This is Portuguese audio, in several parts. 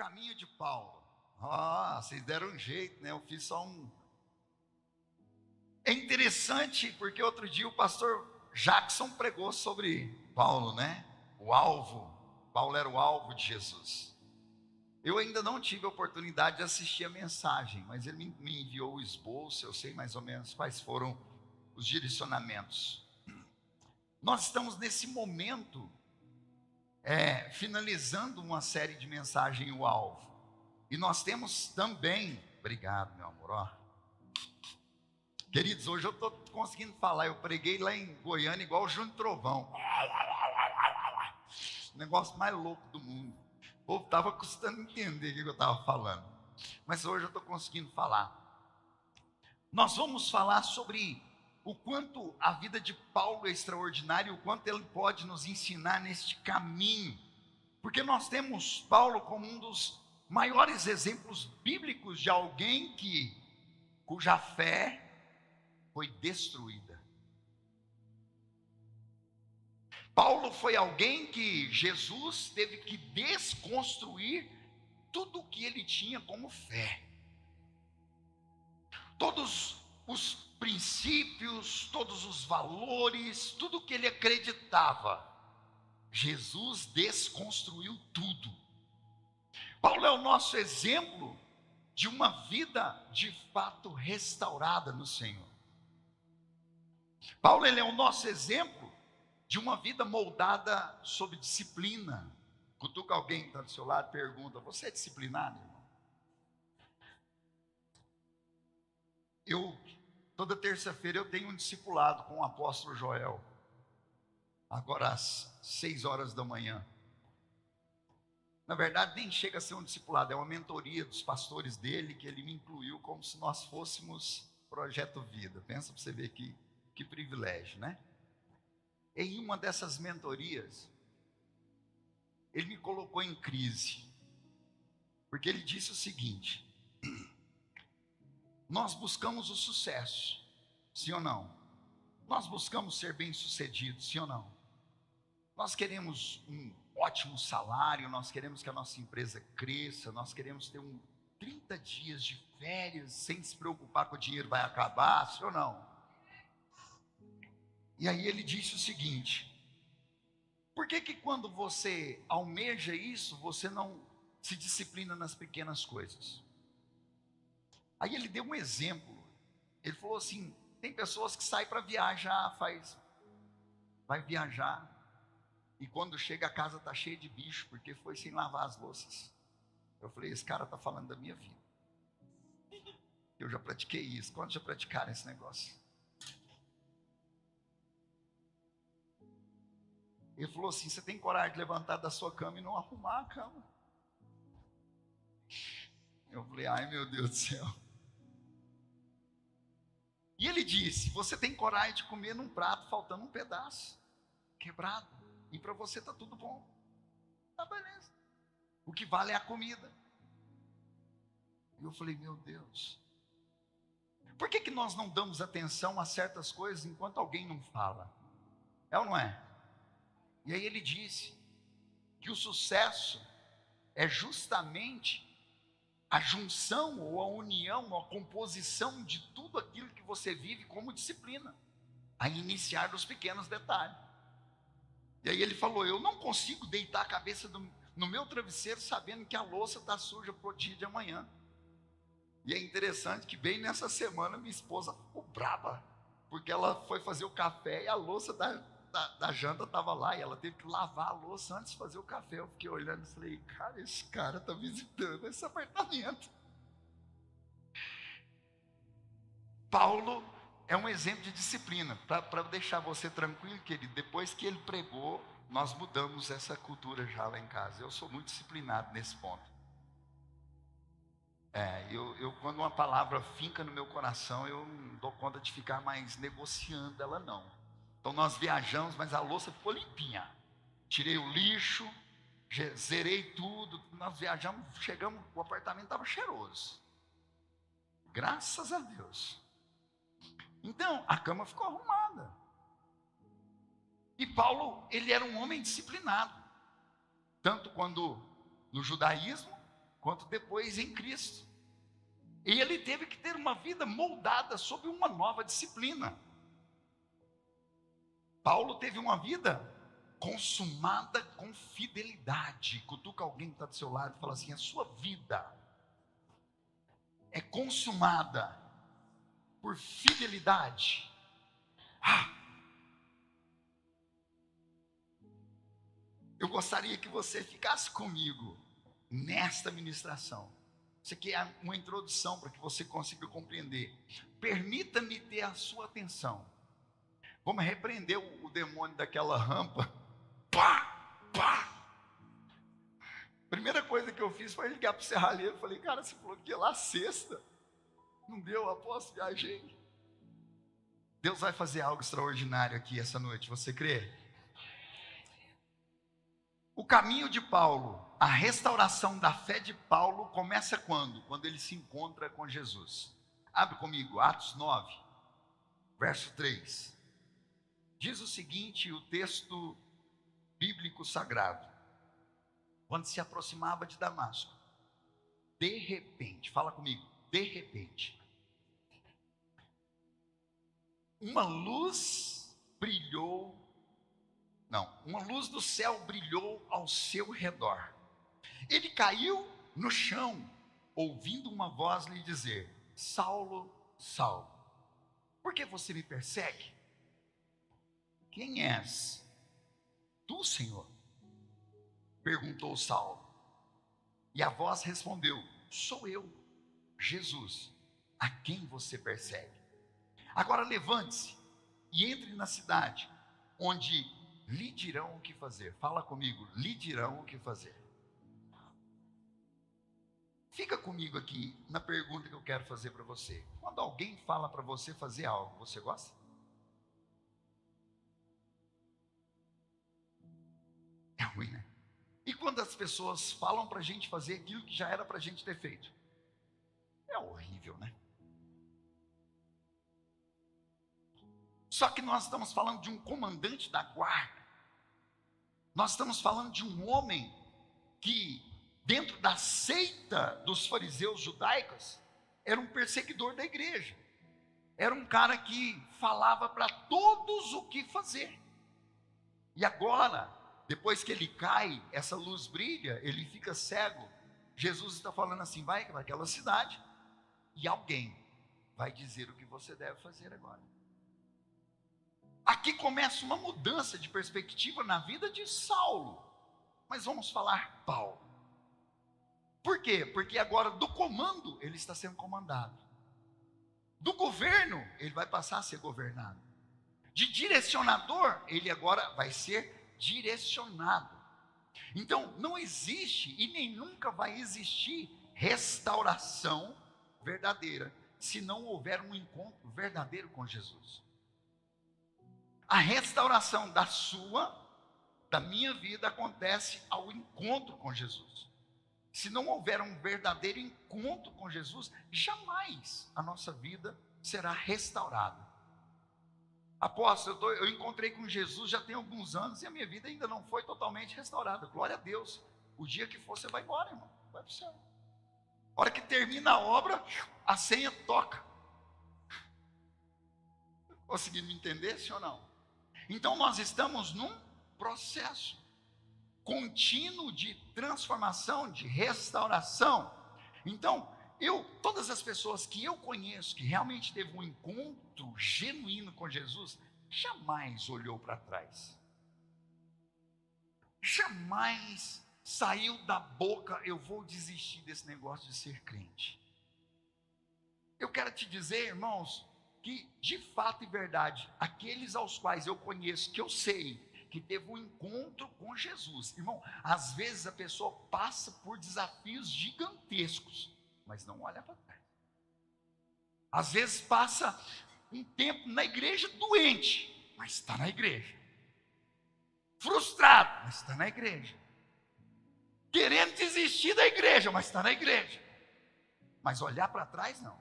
caminho de Paulo. Ah, vocês deram um jeito, né? Eu fiz só um. É interessante porque outro dia o pastor Jackson pregou sobre Paulo, né? O alvo. Paulo era o alvo de Jesus. Eu ainda não tive a oportunidade de assistir a mensagem, mas ele me enviou o esboço, eu sei mais ou menos quais foram os direcionamentos. Nós estamos nesse momento, finalizando uma série de mensagens, o alvo. E nós temos também, obrigado meu amor, ó. Queridos, hoje eu estou conseguindo falar, eu preguei lá em Goiânia igual o Júnior Trovão. O negócio mais louco do mundo. O povo estava custando entender o que eu estava falando. Mas hoje eu estou conseguindo falar. Nós vamos falar sobre o quanto a vida de Paulo é extraordinária e o quanto ele pode nos ensinar neste caminho. Porque nós temos Paulo como um dos maiores exemplos bíblicos de alguém cuja fé foi destruída. Paulo foi alguém que Jesus teve que desconstruir tudo o que ele tinha como fé. Todos os princípios, todos os valores, tudo o que ele acreditava, Jesus desconstruiu tudo. Paulo é o nosso exemplo de uma vida de fato restaurada no Senhor. Paulo, ele é o nosso exemplo de uma vida moldada sob disciplina. Cutuca alguém que está do seu lado e pergunta: você é disciplinado, irmão? Toda terça-feira eu tenho um discipulado com o apóstolo Joel. Agora às 6 horas da manhã. Na verdade nem chega a ser um discipulado, é uma mentoria dos pastores dele, que ele me incluiu como se nós fôssemos Projeto Vida. Pensa para você ver que privilégio, né? Em uma dessas mentorias, ele me colocou em crise, porque ele disse o seguinte: nós buscamos o sucesso, sim ou não? Nós buscamos ser bem-sucedidos, sim ou não? Nós queremos um ótimo salário, nós queremos que a nossa empresa cresça, nós queremos ter 30 dias de férias sem se preocupar que o dinheiro vai acabar, sim ou não? E aí ele disse o seguinte: por que quando você almeja isso, você não se disciplina nas pequenas coisas? Aí ele deu um exemplo. Ele falou assim: tem pessoas que saem para viajar, vai viajar, e quando chega a casa está cheia de bicho, porque foi sem lavar as louças. Eu falei: esse cara está falando da minha vida. Eu já pratiquei isso. Quantos já praticaram esse negócio? Ele falou assim: você tem coragem de levantar da sua cama e não arrumar a cama? Eu falei: ai meu Deus do céu. E ele disse: você tem coragem de comer num prato faltando um pedaço, quebrado, e para você está tudo bom. Tá, beleza. O que vale é a comida. E eu falei: meu Deus, por que nós não damos atenção a certas coisas enquanto alguém não fala? É ou não é? E aí ele disse que o sucesso é justamente a junção ou a união, ou a composição de tudo aquilo que você vive como disciplina, a iniciar dos pequenos detalhes. E aí ele falou: eu não consigo deitar a cabeça no meu travesseiro sabendo que a louça está suja para o dia de amanhã. E é interessante que bem nessa semana minha esposa ficou brava, porque ela foi fazer o café e a louça da janta estava lá, e ela teve que lavar a louça antes de fazer o café. Eu fiquei olhando e falei: cara, esse cara está visitando esse apartamento. Paulo é um exemplo de disciplina. Para deixar você tranquilo, querido, depois que ele pregou, nós mudamos essa cultura já lá em casa. Eu sou muito disciplinado nesse ponto. Eu quando uma palavra finca no meu coração, eu não dou conta de ficar mais negociando ela não. Então nós viajamos, mas a louça ficou limpinha. Tirei o lixo, zerei tudo. Nós viajamos, chegamos, o apartamento estava cheiroso. Graças a Deus. Então a cama ficou arrumada. E Paulo, ele era um homem disciplinado. Tanto quando no judaísmo, quanto depois em Cristo. E ele teve que ter uma vida moldada sob uma nova disciplina. Paulo teve uma vida consumada com fidelidade. Cutuca alguém que está do seu lado e fala assim: a sua vida é consumada por fidelidade. Eu gostaria que você ficasse comigo nesta ministração. Isso aqui é uma introdução para que você consiga compreender. Permita-me ter a sua atenção. Vamos repreender o demônio daquela rampa. Pá, pá. Primeira coisa que eu fiz foi ligar para o serralheiro. Falei: cara, você falou que ia lá sexta. Não deu, aposto, viajei. Deus vai fazer algo extraordinário aqui essa noite, você crê? O caminho de Paulo, a restauração da fé de Paulo começa quando? Quando ele se encontra com Jesus. Abre comigo, Atos 9, verso 3. Diz o seguinte, o texto bíblico sagrado: quando se aproximava de Damasco, de repente, fala comigo, de repente, uma luz do céu brilhou ao seu redor. Ele caiu no chão, ouvindo uma voz lhe dizer: Saulo, Saulo, por que você me persegue? Quem és? Tu, Senhor? Perguntou Saulo. E a voz respondeu: sou eu, Jesus, a quem você persegue. Agora levante-se e entre na cidade, onde lhe dirão o que fazer. Fala comigo, lhe dirão o que fazer. Fica comigo aqui na pergunta que eu quero fazer para você. Quando alguém fala para você fazer algo, você gosta? É ruim, né? E quando as pessoas falam para a gente fazer aquilo que já era para a gente ter feito? É horrível, né? Só que nós estamos falando de um comandante da guarda. Nós estamos falando de um homem que, dentro da seita dos fariseus judaicos, era um perseguidor da igreja. Era um cara que falava para todos o que fazer. E agora, depois que ele cai, essa luz brilha, ele fica cego. Jesus está falando assim: vai para aquela cidade e alguém vai dizer o que você deve fazer agora. Aqui começa uma mudança de perspectiva na vida de Saulo. Mas vamos falar Paulo. Por quê? Porque agora do comando ele está sendo comandado. Do governo ele vai passar a ser governado. De direcionador ele agora vai ser direcionado. Então não existe e nem nunca vai existir restauração verdadeira se não houver um encontro verdadeiro com Jesus. A restauração da minha vida acontece ao encontro com Jesus. Se não houver um verdadeiro encontro com Jesus, jamais a nossa vida será restaurada. Apóstolo, eu encontrei com Jesus já tem alguns anos e a minha vida ainda não foi totalmente restaurada. Glória a Deus. O dia que for, você vai embora, irmão. Vai para o céu. A hora que termina a obra, a senha toca. Conseguiram me entender, sim ou não? Então nós estamos num processo contínuo de transformação, de restauração. Então, todas as pessoas que eu conheço que realmente teve um encontro genuíno com Jesus, jamais olhou para trás. Jamais saiu da boca: eu vou desistir desse negócio de ser crente. Eu quero te dizer, irmãos, que de fato e verdade, aqueles aos quais eu conheço, que eu sei, que teve um encontro com Jesus. Irmão, às vezes a pessoa passa por desafios gigantescos, mas não olha para trás. Às vezes passa um tempo na igreja doente, mas está na igreja. Frustrado, mas está na igreja. Querendo desistir da igreja, mas está na igreja. Mas olhar para trás, não.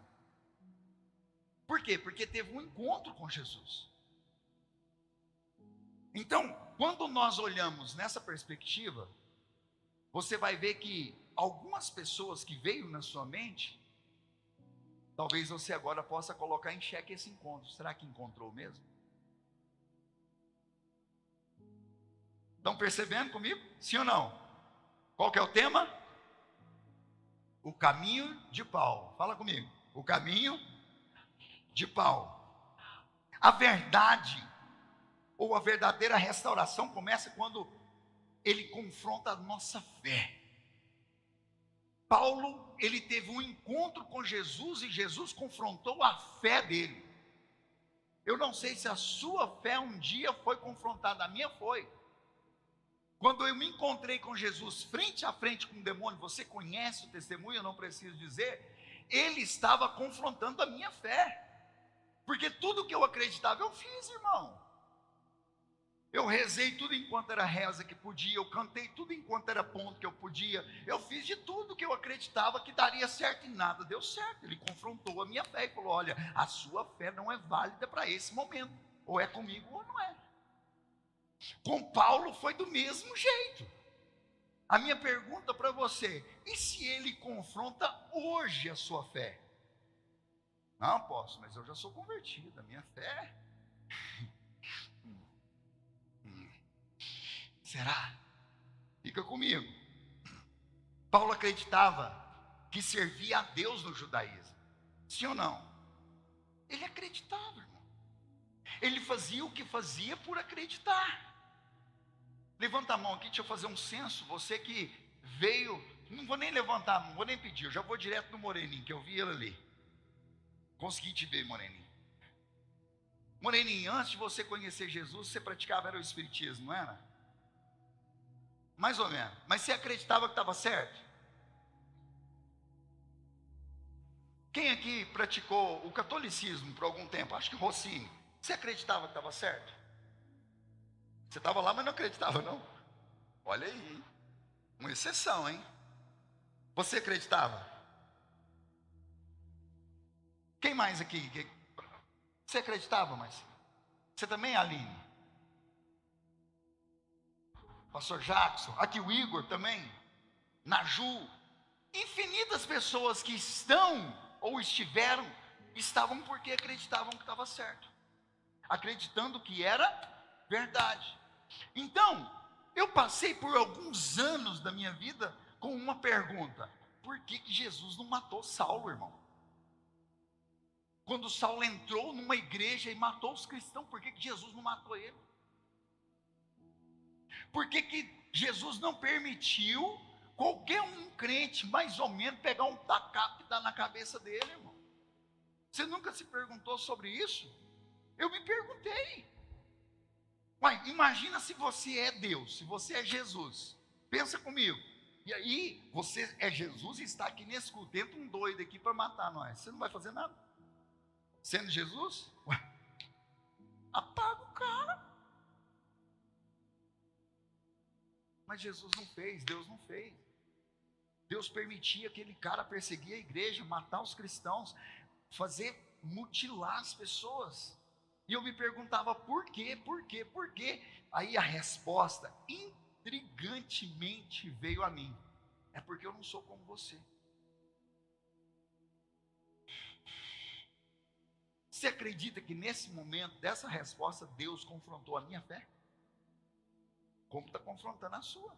Por quê? Porque teve um encontro com Jesus. Então, quando nós olhamos nessa perspectiva, você vai ver que algumas pessoas que veio na sua mente, talvez você agora possa colocar em xeque esse encontro. Será que encontrou mesmo? Estão percebendo comigo? Sim ou não? Qual que é o tema? O caminho de Paulo. Fala comigo. O caminho de Paulo. A verdade, ou a verdadeira restauração, começa quando ele confronta a nossa fé. Paulo, ele teve um encontro com Jesus e Jesus confrontou a fé dele. Eu não sei se a sua fé um dia foi confrontada, a minha foi. Quando eu me encontrei com Jesus frente a frente com o demônio, você conhece o testemunho, eu não preciso dizer, ele estava confrontando a minha fé. Porque tudo que eu acreditava, eu fiz, irmão. Eu rezei tudo enquanto era reza que podia, eu cantei tudo enquanto era ponto que eu podia, eu fiz de tudo que eu acreditava que daria certo e nada deu certo. Ele confrontou a minha fé e falou: olha, a sua fé não é válida para esse momento, ou é comigo ou não é. Com Paulo foi do mesmo jeito. A minha pergunta para você: e se ele confronta hoje a sua fé? Não, apóstolo, mas eu já sou convertido, a minha fé. Será? Fica comigo. Paulo acreditava que servia a Deus no judaísmo. Sim ou não? Ele acreditava, irmão. Ele fazia o que fazia por acreditar. Levanta a mão aqui, deixa eu fazer um censo. Você que veio, não vou nem levantar, não vou nem pedir, eu já vou direto no Moreninho, que eu vi ele ali. Consegui te ver, Moreninho. Moreninho, antes de você conhecer Jesus, você praticava era o espiritismo, não era? Mais ou menos. Mas você acreditava que estava certo? Quem aqui praticou o catolicismo por algum tempo? Acho que Rossini. Você acreditava que estava certo? Você estava lá, mas não acreditava, não? Olha aí. Uma exceção, hein? Você acreditava? Quem mais aqui? Você acreditava, mas você também, Aline? Pastor Jackson? Aqui o Igor também? Naju? Infinitas pessoas que estão ou estiveram, estavam porque acreditavam que estava certo, acreditando que era verdade. Então, eu passei por alguns anos da minha vida com uma pergunta: por que Jesus não matou Saulo, irmão? Quando Saulo entrou numa igreja e matou os cristãos, por que Jesus não matou ele? Por que Jesus não permitiu qualquer um crente, mais ou menos, pegar um tacape e dar na cabeça dele, irmão? Você nunca se perguntou sobre isso? Eu me perguntei. Uai, imagina se você é Deus, se você é Jesus. Pensa comigo. E aí, você é Jesus e está aqui nesse culto, entra um doido aqui para matar nós. Você não vai fazer nada? Sendo Jesus? Ué, apaga o cara. Mas Jesus não fez, Deus não fez. Deus permitia aquele cara perseguir a igreja, matar os cristãos, mutilar as pessoas. E eu me perguntava por quê, por quê, por quê? Aí a resposta intrigantemente veio a mim: é porque eu não sou como você. Você acredita que nesse momento dessa resposta Deus confrontou a minha fé? Como está confrontando a sua?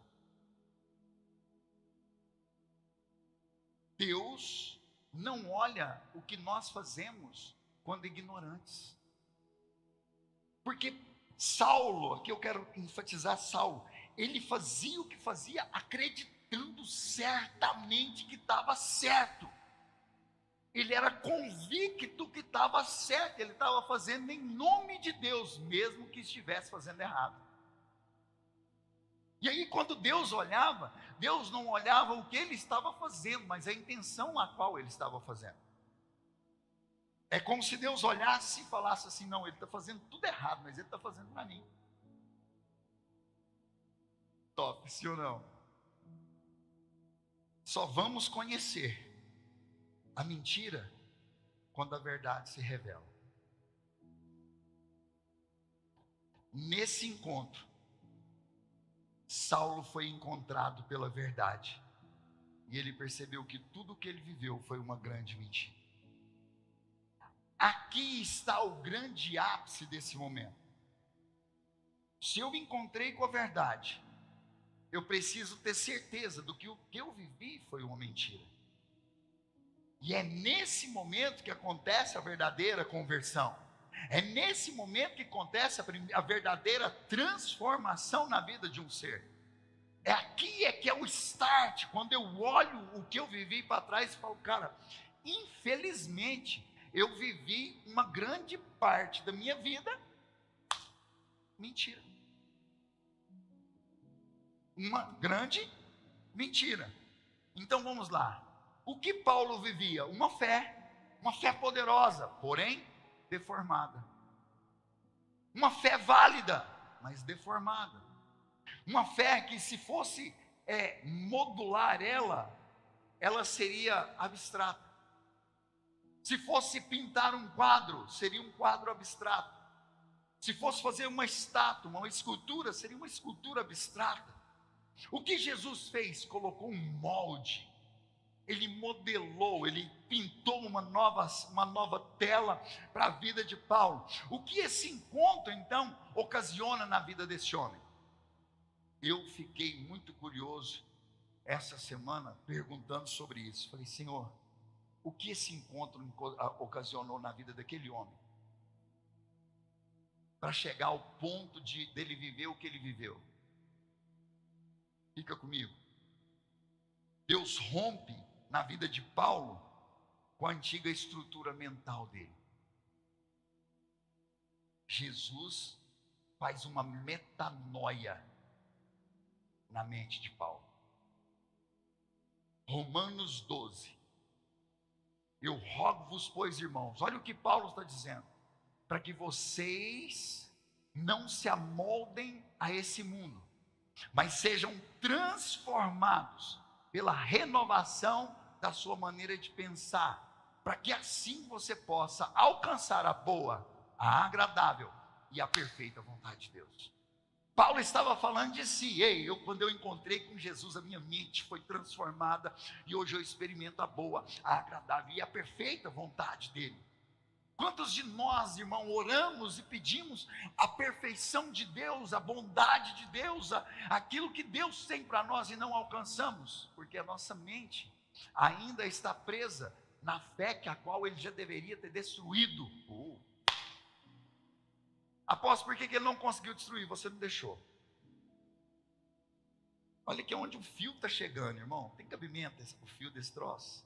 Deus não olha o que nós fazemos quando ignorantes. Porque Saulo, aqui eu quero enfatizar Saulo, ele fazia o que fazia acreditando certamente que estava certo. Ele era convicto que estava certo, ele estava fazendo em nome de Deus, mesmo que estivesse fazendo errado. E aí, quando Deus olhava, Deus não olhava o que ele estava fazendo, mas a intenção a qual ele estava fazendo. É como se Deus olhasse e falasse assim: não, ele está fazendo tudo errado, mas ele está fazendo para mim. Top, sim ou não? Só vamos conhecer a mentira quando a verdade se revela. Nesse encontro, Saulo foi encontrado pela verdade. e ele percebeu que tudo que ele viveu foi uma grande mentira. Aqui está o grande ápice desse momento. Se eu me encontrei com a verdade, eu preciso ter certeza do que o que eu vivi foi uma mentira. E é nesse momento que acontece a verdadeira conversão. É nesse momento que acontece a verdadeira transformação na vida de um ser. É aqui que é o start, quando eu olho o que eu vivi para trás e falo, cara, infelizmente, eu vivi uma grande parte da minha vida mentira. Uma grande mentira. Então vamos lá. O que Paulo vivia? Uma fé poderosa, porém deformada. Uma fé válida, mas deformada. Uma fé que, se fosse modular ela seria abstrata. Se fosse pintar um quadro, seria um quadro abstrato. Se fosse fazer uma estátua, uma escultura, seria uma escultura abstrata. O que Jesus fez? Colocou um molde. Ele modelou, ele pintou uma nova tela para a vida de Paulo. O que esse encontro, então, ocasiona na vida desse homem? Eu fiquei muito curioso essa semana perguntando sobre isso. Falei, Senhor, o que esse encontro ocasionou na vida daquele homem? Para chegar ao ponto dele viver o que ele viveu. Fica comigo. Deus rompe na vida de Paulo com a antiga estrutura mental dele. Jesus faz uma metanoia na mente de Paulo. Romanos 12. Eu rogo-vos, pois, irmãos, olha o que Paulo está dizendo, para que vocês não se amoldem a esse mundo, mas sejam transformados pela renovação da sua maneira de pensar, para que assim você possa alcançar a boa, a agradável e a perfeita vontade de Deus. Paulo estava falando de si. Quando eu encontrei com Jesus, a minha mente foi transformada e hoje eu experimento a boa, a agradável e a perfeita vontade dele. Quantos de nós, irmão, oramos e pedimos a perfeição de Deus, a bondade de Deus, aquilo que Deus tem para nós e não alcançamos, porque a nossa mente ainda está presa na fé que a qual ele já deveria ter destruído. Apóstolo, por que ele não conseguiu destruir? Você não deixou. Olha aqui onde o fio está chegando, irmão. Tem cabimento o fio desse troço?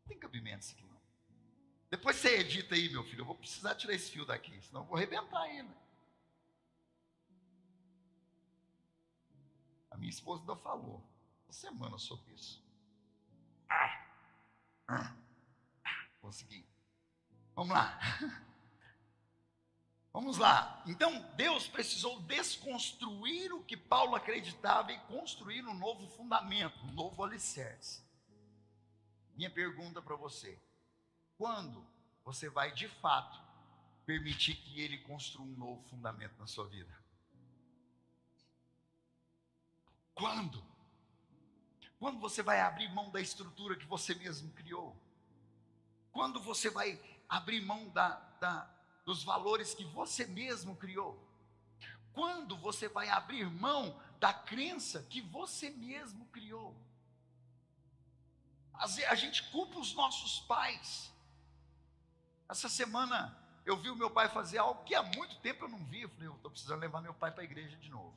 Não tem cabimento isso aqui não. Depois você edita aí, meu filho. Eu vou precisar tirar esse fio daqui, senão eu vou arrebentar ele. A minha esposa ainda falou uma semana sobre isso. Consegui. Vamos lá. Vamos lá. Então, Deus precisou desconstruir o que Paulo acreditava e construir um novo fundamento, um novo alicerce. Minha pergunta para você: quando você vai de fato permitir que ele construa um novo fundamento na sua vida? Quando? Quando você vai abrir mão da estrutura que você mesmo criou? Quando você vai abrir mão dos valores que você mesmo criou? Quando você vai abrir mão da crença que você mesmo criou? A gente culpa os nossos pais. Essa semana eu vi o meu pai fazer algo que há muito tempo eu não vi. Eu falei, eu estou precisando levar meu pai para a igreja de novo.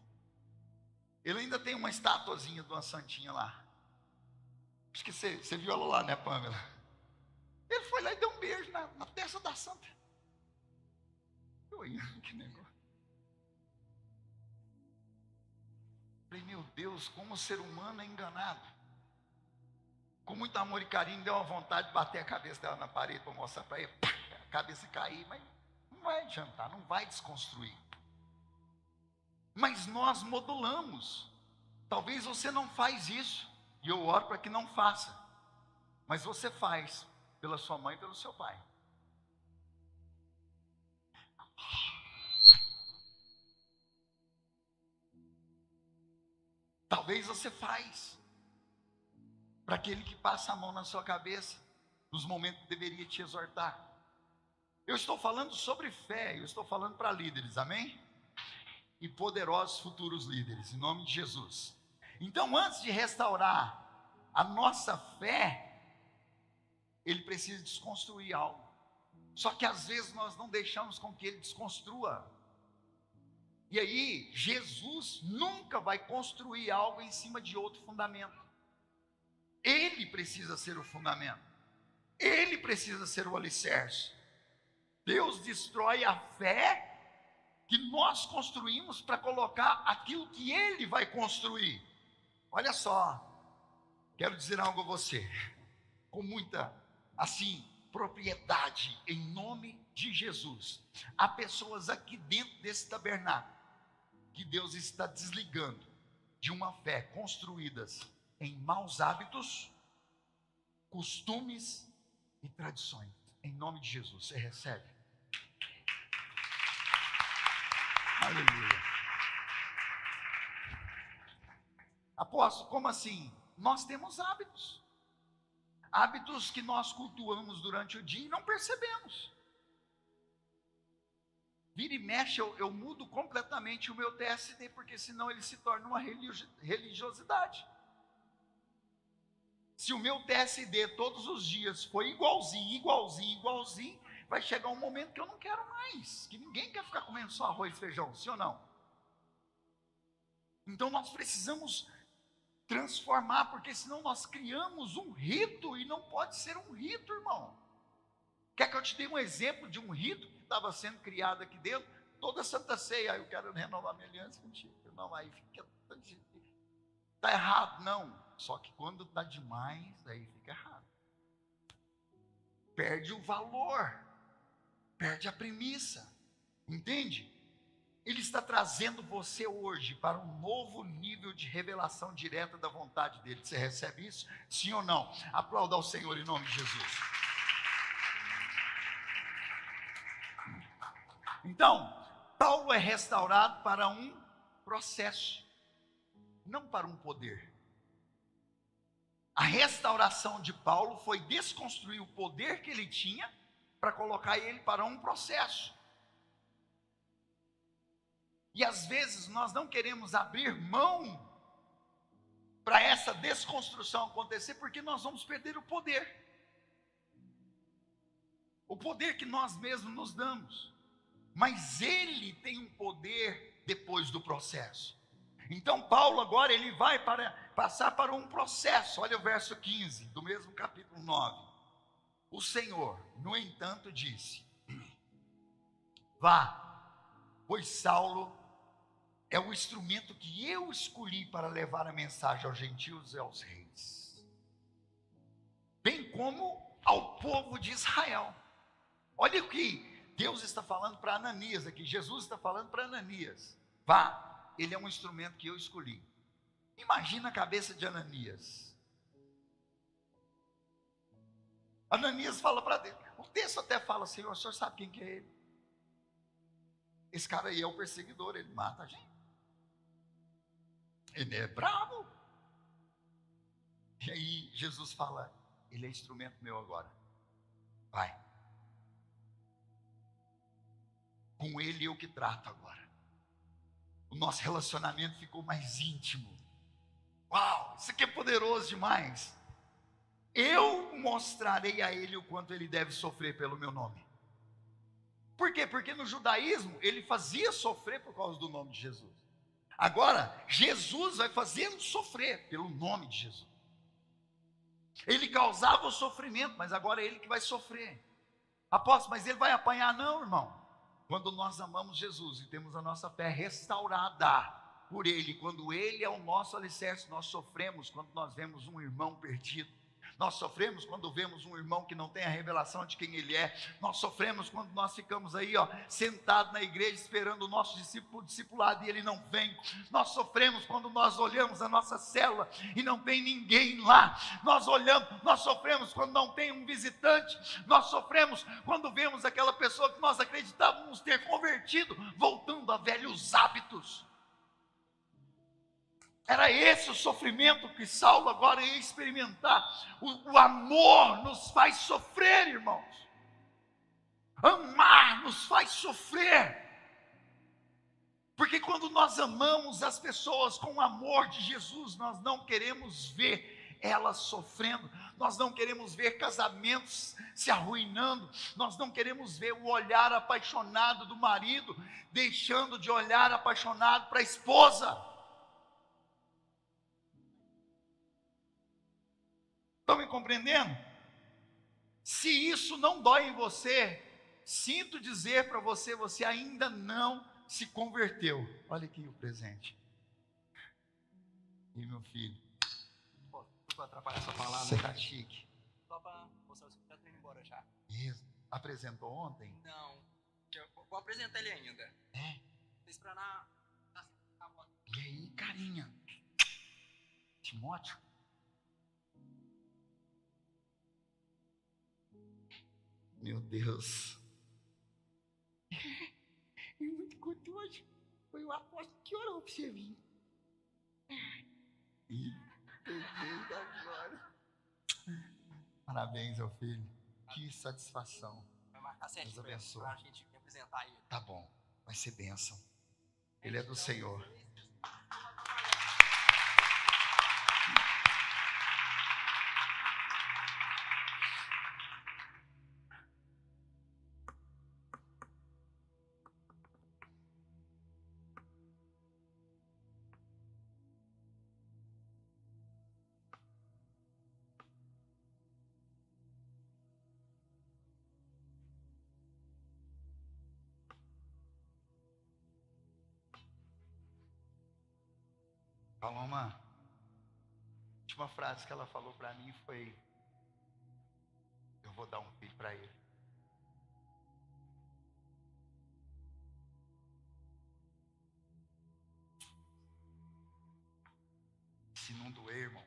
Ele ainda tem uma estatuazinha de uma santinha lá. Acho que você viu ela lá, né, Pamela? Ele foi lá e deu um beijo na testa da santa. Que negócio. Falei, meu Deus, como o ser humano é enganado. Com muito amor e carinho, deu uma vontade de bater a cabeça dela na parede para mostrar para ele, a cabeça cair, mas não vai adiantar, não vai desconstruir. Mas nós modulamos. Talvez você não faz isso, e eu oro para que não faça, mas você faz pela sua mãe e pelo seu pai. Talvez você faz. para aquele que passa a mão na sua cabeça, nos momentos que deveria te exortar. Eu estou falando sobre fé, eu estou falando para líderes, amém? E poderosos futuros líderes, em nome de Jesus. Então, antes de restaurar a nossa fé, ele precisa desconstruir algo. Só que às vezes nós não deixamos com que ele desconstrua. E aí, Jesus nunca vai construir algo em cima de outro fundamento. Ele precisa ser o fundamento. Ele precisa ser o alicerce. Deus destrói a fé que nós construímos para colocar aquilo que ele vai construir. Olha só, quero dizer algo a você, com muita, propriedade, em nome de Jesus. Há pessoas aqui dentro desse tabernáculo, que Deus está desligando de uma fé construídas em maus hábitos, costumes e tradições. Em nome de Jesus, você recebe. Aleluia. Apóstolo, como assim? Nós temos hábitos. Hábitos que nós cultuamos durante o dia e não percebemos. Vira e mexe, eu mudo completamente o meu TSD, porque senão ele se torna uma religiosidade. Se o meu TSD todos os dias for igualzinho, vai chegar um momento que eu não quero mais, que ninguém quer ficar comendo só arroz e feijão, sim ou não? Então nós precisamos transformar, porque senão nós criamos um rito, e não pode ser um rito, irmão. Quer que eu te dê um exemplo de um rito que estava sendo criado aqui dentro? Toda Santa Ceia, eu quero renovar minha aliança contigo. Não, aí fica, está errado, não. Só que quando está demais, aí fica errado. Perde o valor, perde a premissa, entende? Ele está trazendo você hoje para um novo nível de revelação direta da vontade dele. Você recebe isso? Sim ou não? Aplauda ao Senhor em nome de Jesus. Então, Paulo é restaurado para um processo, não para um poder. A restauração de Paulo foi desconstruir o poder que ele tinha para colocar ele para um processo. E às vezes nós não queremos abrir mão para essa desconstrução acontecer, porque nós vamos perder o poder. O poder que nós mesmos nos damos. Mas ele tem um poder depois do processo. Então Paulo agora ele vai passar para um processo. Olha o verso 15 do mesmo capítulo 9. O Senhor, no entanto, disse: vá, pois Saulo é o instrumento que eu escolhi para levar a mensagem aos gentios e aos reis, bem como ao povo de Israel. Olha o que Deus está falando para Ananias aqui, Jesus está falando para Ananias: vá, ele é um instrumento que eu escolhi. Imagina a cabeça de Ananias. Ananias fala para Deus, o texto até fala: Senhor, o senhor sabe quem que é ele? Esse cara aí é o perseguidor, ele mata a gente. Ele é bravo. E aí Jesus fala: ele é instrumento meu agora. Vai. Com ele eu que trato agora. O nosso relacionamento ficou mais íntimo. Uau, isso aqui é poderoso demais. Eu mostrarei a ele o quanto ele deve sofrer pelo meu nome. Por quê? Porque no judaísmo ele fazia sofrer por causa do nome de Jesus. Agora, Jesus vai fazê-lo sofrer pelo nome de Jesus. Ele causava o sofrimento, mas agora é ele que vai sofrer. Apóstolo, mas ele vai apanhar? Não, irmão. Quando nós amamos Jesus e temos a nossa fé restaurada por ele, quando ele é o nosso alicerce, nós sofremos quando nós vemos um irmão perdido. Nós sofremos quando vemos um irmão que não tem a revelação de quem ele é. Nós sofremos quando nós ficamos aí, sentados na igreja esperando o nosso discipulado e ele não vem. Nós sofremos quando nós olhamos a nossa célula e não tem ninguém lá. Nós sofremos quando não tem um visitante. Nós sofremos quando vemos aquela pessoa que nós acreditávamos ter convertido, voltando a velhos hábitos. Era esse o sofrimento que Saulo agora ia experimentar. O amor nos faz sofrer, irmãos. Amar nos faz sofrer. Porque quando nós amamos as pessoas com o amor de Jesus, nós não queremos ver elas sofrendo, nós não queremos ver casamentos se arruinando, nós não queremos ver o olhar apaixonado do marido deixando de olhar apaixonado para a esposa. Estão me compreendendo? Se isso não dói em você, sinto dizer para você, você ainda não se converteu. Olha aqui o presente. E meu filho, Para atrapalhar essa palavra, você tá chique. só para mostrar que já estou indo embora já. Isso. Apresentou ontem? Não, eu vou apresentar ele ainda. É. Vocês para na E aí, carinha? Timóteo? Meu Deus. É muito gostoso. Foi o apóstolo que orou para você vir. Ih, peguei agora. Parabéns, meu filho. Que satisfação. vai marcar certinho Deus abençoe. para a gente apresentar ele. Tá bom, vai ser bênção. Ele é do Senhor. Paloma, a última frase que ela falou para mim foi: eu vou dar um filho para ele. Se não doer, irmão,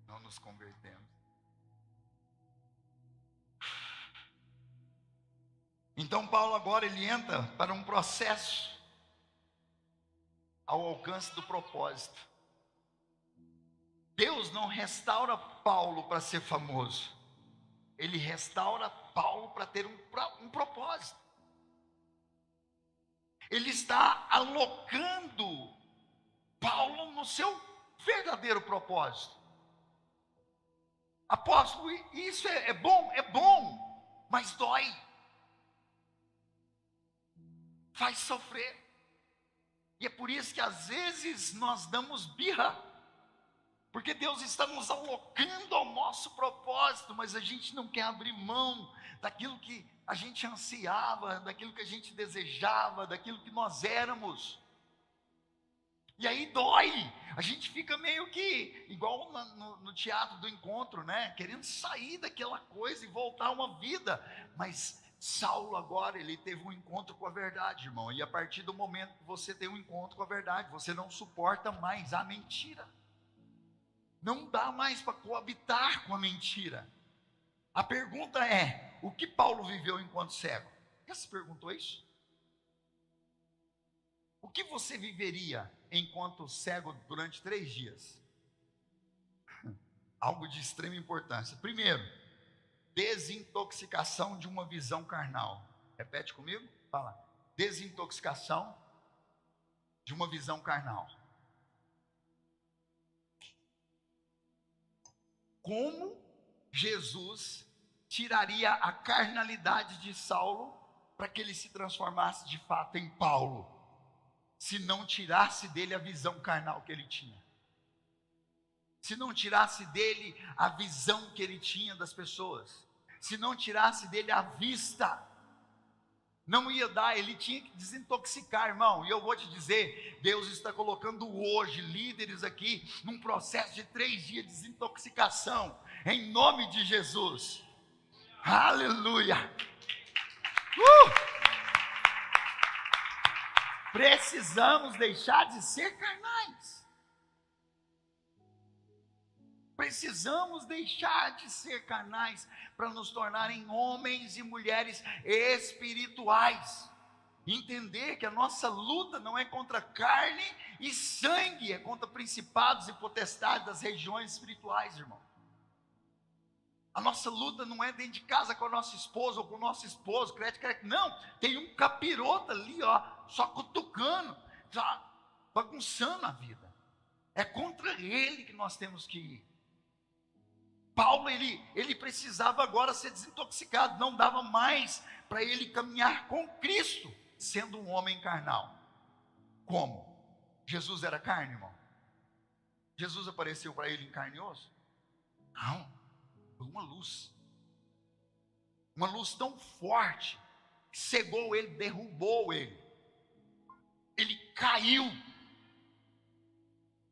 não nos convertemos. Então Paulo agora ele entra para um processo ao alcance do propósito. Deus não restaura Paulo para ser famoso. Ele restaura Paulo para ter um propósito. Ele está alocando Paulo no seu verdadeiro propósito. Apóstolo, isso é bom, mas dói. Faz sofrer. E é por isso que às vezes nós damos birra, porque Deus está nos alocando ao nosso propósito, mas a gente não quer abrir mão daquilo que a gente ansiava, daquilo que a gente desejava, daquilo que nós éramos. E aí dói, a gente fica meio que, igual no teatro do encontro, né? Querendo sair daquela coisa e voltar a uma vida, mas Saulo agora, ele teve um encontro com a verdade, irmão, e a partir do momento que você tem um encontro com a verdade, você não suporta mais a mentira, não dá mais para coabitar com a mentira. A pergunta é, o que Paulo viveu enquanto cego? Já se perguntou isso? O que você viveria enquanto cego durante 3 dias? Algo de extrema importância. Primeiro, desintoxicação de uma visão carnal. Repete comigo, fala. Desintoxicação de uma visão carnal. Como Jesus tiraria a carnalidade de Saulo para que ele se transformasse de fato em Paulo, se não tirasse dele a visão carnal que ele tinha? Se não tirasse dele a visão que ele tinha das pessoas, se não tirasse dele a vista, não ia dar, ele tinha que desintoxicar, irmão. E eu vou te dizer, Deus está colocando hoje líderes aqui num processo de 3 dias de desintoxicação, em nome de Jesus. Aleluia. Precisamos deixar de ser carnais. Precisamos deixar de ser carnais para nos tornarem homens e mulheres espirituais. Entender que a nossa luta não é contra carne E sangue é contra principados e potestades das regiões espirituais, irmão. A nossa luta não é dentro de casa com a nossa esposa ou com o nosso esposo, não, tem um capiroto ali, ó, só cutucando, só bagunçando a vida. É contra ele que nós temos que ir. Paulo, ele precisava agora ser desintoxicado, não dava mais para ele caminhar com Cristo, sendo um homem carnal. Como? Jesus era carne, irmão? Jesus apareceu para ele em carne e osso? Não. Foi uma luz tão forte, que cegou ele, derrubou ele caiu.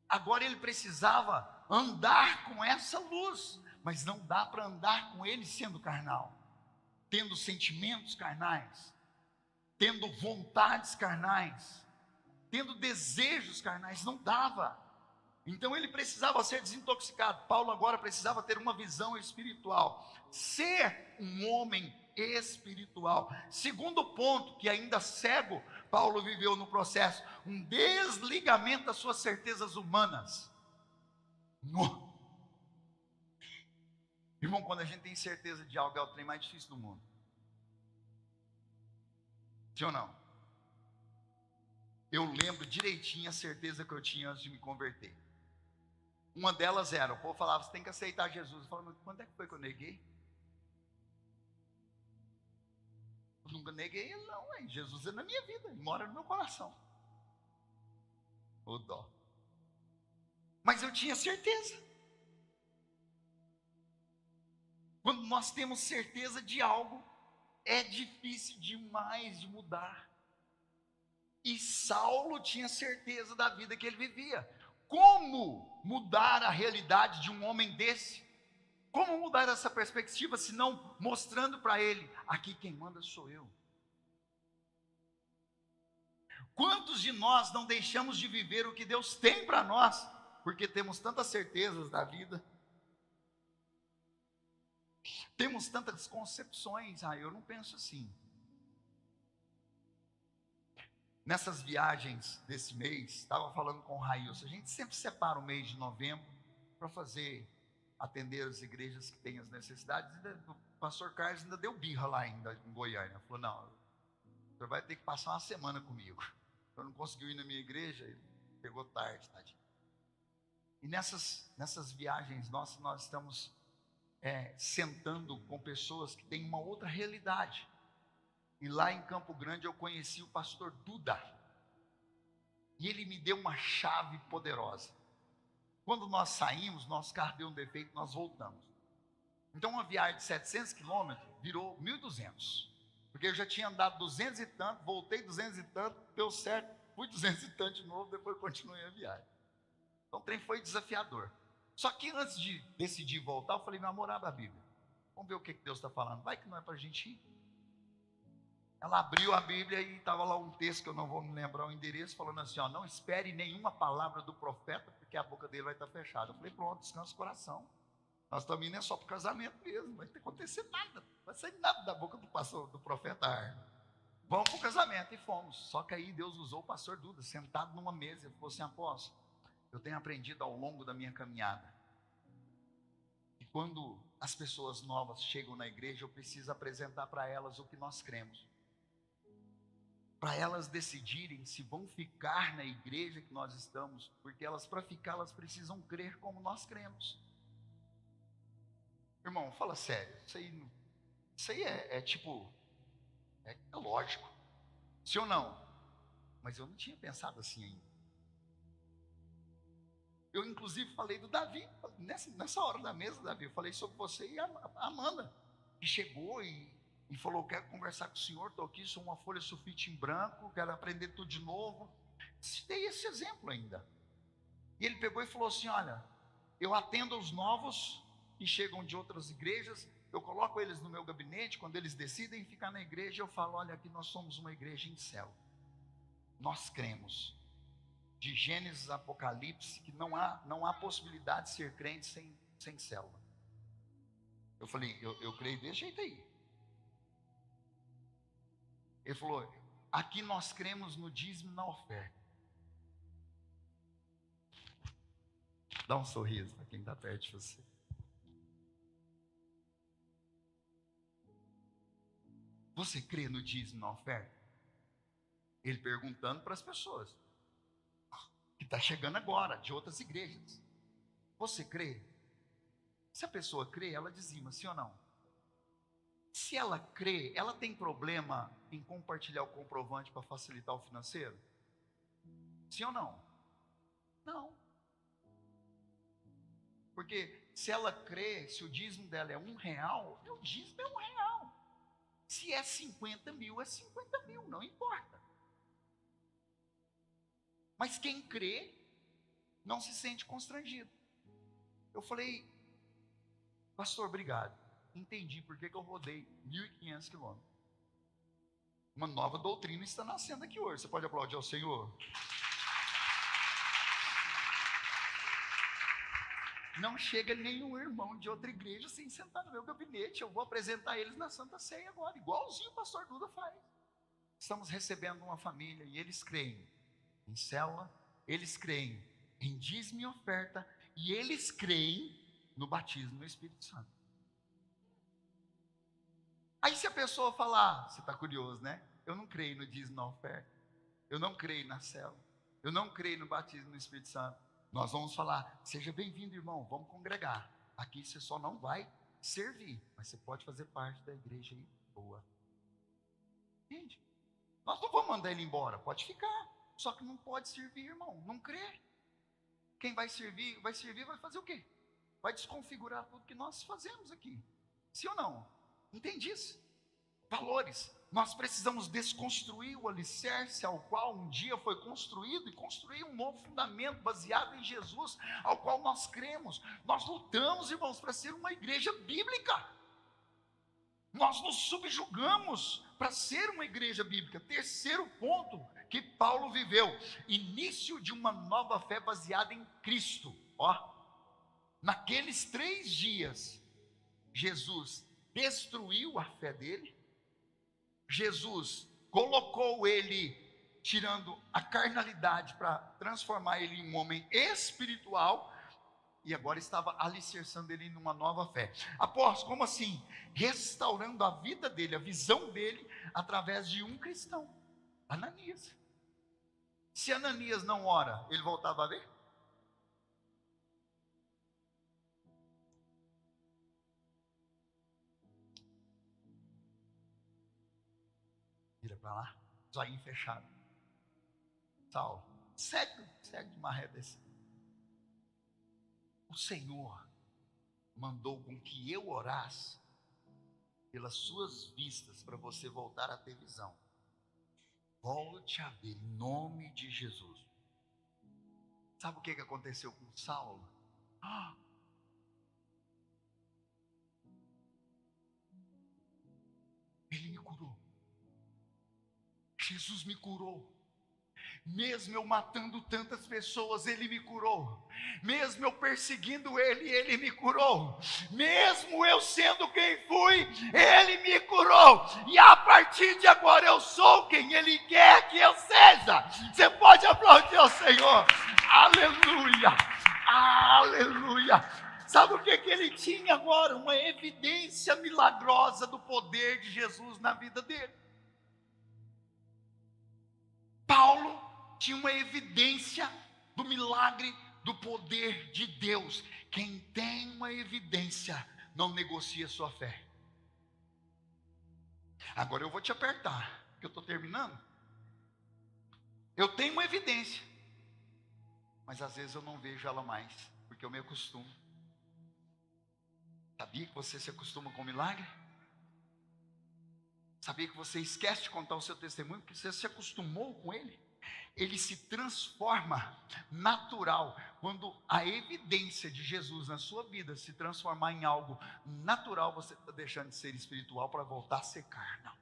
Agora ele precisava andar com essa luz, mas não dá para andar com ele sendo carnal, tendo sentimentos carnais, tendo vontades carnais, tendo desejos carnais, não dava. Então ele precisava ser desintoxicado. Paulo agora precisava ter uma visão espiritual, ser um homem espiritual. Segundo ponto, que ainda cego, Paulo viveu no processo, um desligamento das suas certezas humanas. Irmão, quando a gente tem certeza de algo, é o trem mais difícil do mundo. Sim ou não? Eu lembro direitinho a certeza que eu tinha antes de me converter. Uma delas era, o povo falava, você tem que aceitar Jesus. Eu falava, quando é que foi que eu neguei? Eu nunca neguei ele não, hein? Jesus é na minha vida, ele mora no meu coração. Ô dó. Mas eu tinha certeza. Quando nós temos certeza de algo, é difícil demais de mudar. E Saulo tinha certeza da vida que ele vivia. Como mudar a realidade de um homem desse? Como mudar essa perspectiva, se não mostrando para ele, aqui quem manda sou eu. Quantos de nós não deixamos de viver o que Deus tem para nós, porque temos tantas certezas da vida, temos tantas concepções, eu não penso assim. Nessas viagens desse mês, estava falando com o Railson, a gente sempre separa o mês de novembro para atender as igrejas que têm as necessidades. O pastor Carlos ainda deu birra lá ainda em Goiânia, falou, não, o senhor vai ter que passar uma semana comigo. Eu não conseguiu ir na minha igreja, ele pegou tarde, tadinho. E nessas viagens nossas, nós estamos sentando com pessoas que têm uma outra realidade. E lá em Campo Grande eu conheci o pastor Duda. E ele me deu uma chave poderosa. Quando nós saímos, nosso carro deu um defeito, nós voltamos. Então uma viagem de 700 quilômetros virou 1.200. Porque eu já tinha andado 200 e tanto, voltei 200 e tanto, deu certo, fui 200 e tanto de novo, depois continuei a viagem. Então o trem foi desafiador. Só que antes de decidir voltar, eu falei, meu amor, abre a Bíblia. Vamos ver o que Deus está falando. Vai que não é para a gente ir. Ela abriu a Bíblia e estava lá um texto que eu não vou me lembrar o endereço, falando assim, não espere nenhuma palavra do profeta, porque a boca dele vai estar fechada. Eu falei, pronto, descansa o coração. Nós estamos indo só para o casamento mesmo, não vai ter que acontecer nada, não vai sair nada da boca do pastor, do profeta Arno. Vamos para o casamento, e fomos. Só que aí Deus usou o pastor Duda, sentado numa mesa, ele falou assim, apóstolo, eu tenho aprendido ao longo da minha caminhada, que quando as pessoas novas chegam na igreja, eu preciso apresentar para elas o que nós cremos. Para elas decidirem se vão ficar na igreja que nós estamos, porque para ficar, elas precisam crer como nós cremos. Irmão, fala sério, isso aí é lógico, sim ou não? Mas eu não tinha pensado assim ainda. Eu inclusive falei do Davi, nessa hora da mesa, Davi, eu falei sobre você e a Amanda, que chegou e falou, quero conversar com o senhor, estou aqui, sou uma folha sulfite em branco, quero aprender tudo de novo. Citei esse exemplo ainda. E ele pegou e falou assim, olha, eu atendo os novos que chegam de outras igrejas, eu coloco eles no meu gabinete, quando eles decidem ficar na igreja, eu falo, olha, aqui nós somos uma igreja em célula. Nós cremos, de Gênesis a Apocalipse, que não há possibilidade de ser crente sem célula. Eu falei, eu creio desse jeito aí. Ele falou, aqui nós cremos no dízimo e na oferta. Dá um sorriso para quem está perto de você. Você crê no dízimo, na oferta? Ele perguntando para as pessoas que está chegando agora, de outras igrejas. Você crê? Se a pessoa crê, ela dizima, sim ou não? Se ela crê, ela tem problema em compartilhar o comprovante para facilitar o financeiro? Sim ou não? Não. Porque se ela crê, se o dízimo dela é R$1, o dízimo é R$1. Se é 50 mil, é 50 mil, não importa. Mas quem crê, não se sente constrangido. Eu falei, pastor, obrigado. Entendi por que eu rodei 1.500 quilômetros. Uma nova doutrina está nascendo aqui hoje. Você pode aplaudir ao Senhor? Não chega nenhum irmão de outra igreja sem sentar no meu gabinete. Eu vou apresentar eles na Santa Ceia agora, igualzinho o pastor Duda faz. Estamos recebendo uma família e eles creem em célula, eles creem em dízimo e oferta, e eles creem no batismo no Espírito Santo. Aí se a pessoa falar, você está curioso, né? Eu não creio no dízimo e na oferta, eu não creio na célula, eu não creio no batismo no Espírito Santo. Nós vamos falar, seja bem-vindo, irmão, vamos congregar. Aqui você só não vai servir, mas você pode fazer parte da igreja aí, boa. Entende? Nós não vamos mandar ele embora, pode ficar. Só que não pode servir, irmão, não crê. Quem vai servir, vai fazer o quê? Vai desconfigurar tudo que nós fazemos aqui. Sim ou não? Entende isso? Valores. Nós precisamos desconstruir o alicerce ao qual um dia foi construído e construir um novo fundamento baseado em Jesus, ao qual nós cremos. Nós lutamos, irmãos, para ser uma igreja bíblica. Nós nos subjugamos para ser uma igreja bíblica. Terceiro ponto que Paulo viveu: início de uma nova fé baseada em Cristo. Naqueles 3 dias, Jesus destruiu a fé dele. Jesus colocou ele, tirando a carnalidade para transformar ele em um homem espiritual, e agora estava alicerçando ele numa nova fé. Apóstolo, como assim? Restaurando a vida dele, a visão dele, através de um cristão, Ananias. Se Ananias não ora, ele voltava a ver? Vira para lá, zoinho fechado. Saulo, segue de maré desse. O Senhor mandou com que eu orasse pelas suas vistas, para você voltar a ter visão. Volte a ver, em nome de Jesus. Sabe o que aconteceu com Saulo? Ele me curou. Jesus me curou. Mesmo eu matando tantas pessoas, Ele me curou. Mesmo eu perseguindo Ele me curou. Mesmo eu sendo quem fui, Ele me curou. E a partir de agora eu sou quem Ele quer que eu seja. Você pode aplaudir ao Senhor. Aleluia, aleluia. Sabe o que ele tinha agora? Uma evidência milagrosa do poder de Jesus na vida dele. Paulo tinha uma evidência do milagre do poder de Deus. Quem tem uma evidência não negocia sua fé. Agora eu vou te apertar, porque eu estou terminando. Eu tenho uma evidência, mas às vezes eu não vejo ela mais, porque eu me acostumo. Sabia que você se acostuma com o milagre? Sabia que você esquece de contar o seu testemunho, porque você se acostumou com ele? Ele se transforma natural. Quando a evidência de Jesus na sua vida se transformar em algo natural, você está deixando de ser espiritual para voltar a ser carnal.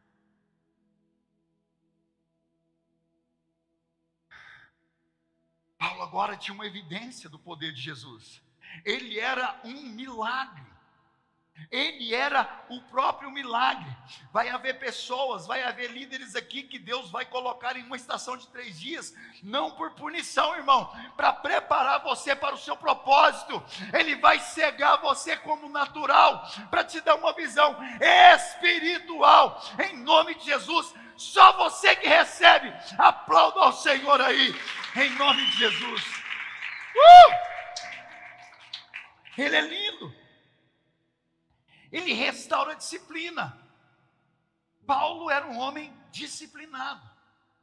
Paulo agora tinha uma evidência do poder de Jesus. Ele era um milagre. Ele era o próprio milagre. Vai haver pessoas, vai haver líderes aqui que Deus vai colocar em uma estação de 3 dias, não por punição, irmão, para preparar você para o seu propósito. Ele vai cegar você como natural, para te dar uma visão espiritual, em nome de Jesus. Só você que recebe, aplauda ao Senhor aí, em nome de Jesus. Ele é lindo. Ele restaura a disciplina. Paulo era um homem disciplinado.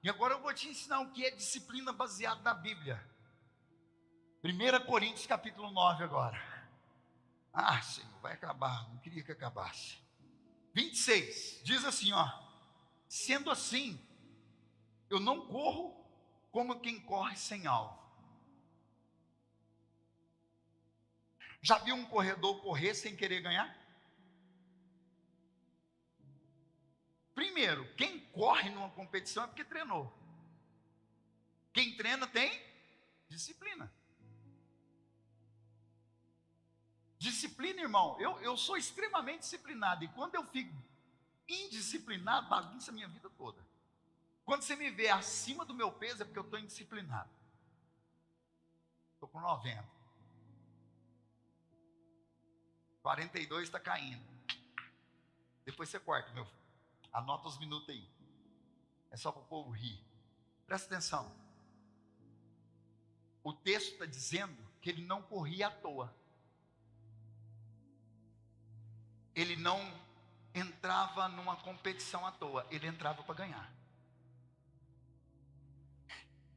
E agora eu vou te ensinar o que é disciplina baseada na Bíblia. 1 Coríntios capítulo 9 agora. Ah, Senhor, vai acabar. Não queria que acabasse. 26, diz assim, ó. Sendo assim, eu não corro como quem corre sem alvo. Já viu um corredor correr sem querer ganhar? Primeiro, quem corre numa competição é porque treinou. Quem treina tem disciplina. Disciplina, irmão, eu sou extremamente disciplinado. E quando eu fico indisciplinado, bagunça a minha vida toda. Quando você me vê acima do meu peso, é porque eu estou indisciplinado. Estou com 90. 42 está caindo. Depois você corta, meu filho. Anota os minutos aí. É só para o povo rir. Presta atenção. O texto está dizendo que ele não corria à toa. Ele não entrava numa competição à toa. Ele entrava para ganhar.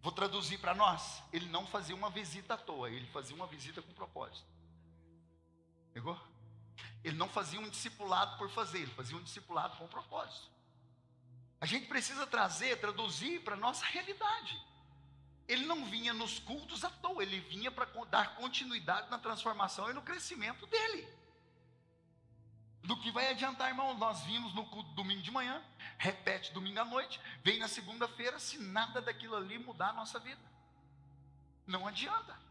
Vou traduzir para nós. Ele não fazia uma visita à toa. Ele fazia uma visita com propósito. Pegou? Ele não fazia um discipulado por fazer, ele fazia um discipulado com propósito. A gente precisa traduzir para a nossa realidade. Ele não vinha nos cultos à toa, ele vinha para dar continuidade na transformação e no crescimento dele. Do que vai adiantar, irmão? Nós vimos no culto domingo de manhã, repete domingo à noite, vem na segunda-feira, se nada daquilo ali mudar a nossa vida. Não adianta.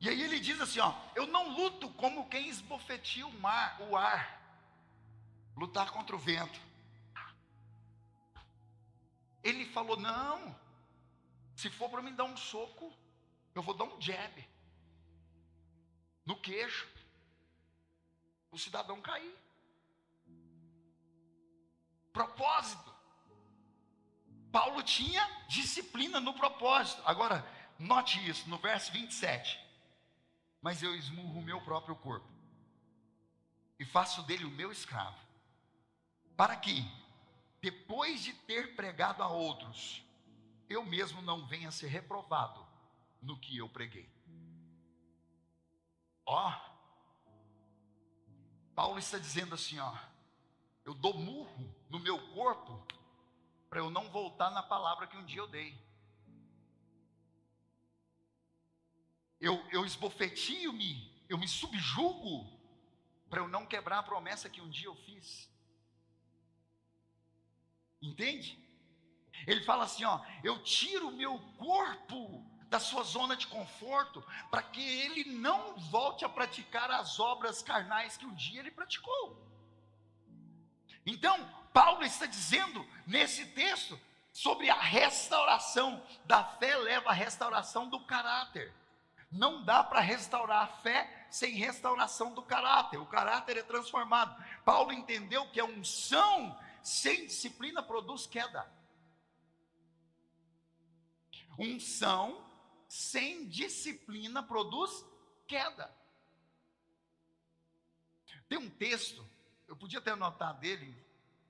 E aí ele diz assim, ó, eu não luto como quem esbofeteia o ar, lutar contra o vento. Ele falou, não, se for para mim dar um soco, eu vou dar um jab no queixo, o cidadão cair. Propósito. Paulo tinha disciplina no propósito. Agora, note isso, no verso 27. Mas eu esmurro o meu próprio corpo e faço dele o meu escravo, para que, depois de ter pregado a outros, eu mesmo não venha a ser reprovado no que eu preguei. Ó, Paulo está dizendo assim, ó, eu dou murro no meu corpo para eu não voltar na palavra que um dia eu dei. Eu esbofetio-me, eu me subjugo para eu não quebrar a promessa que um dia eu fiz. Entende? Ele fala assim, ó, eu tiro o meu corpo da sua zona de conforto para que ele não volte a praticar as obras carnais que um dia ele praticou. Então, Paulo está dizendo nesse texto sobre a restauração da fé, leva à restauração do caráter. Não dá para restaurar a fé sem restauração do caráter. O caráter é transformado. Paulo entendeu que a unção sem disciplina produz queda. Unção sem disciplina produz queda. Tem um texto, eu podia ter anotado dele,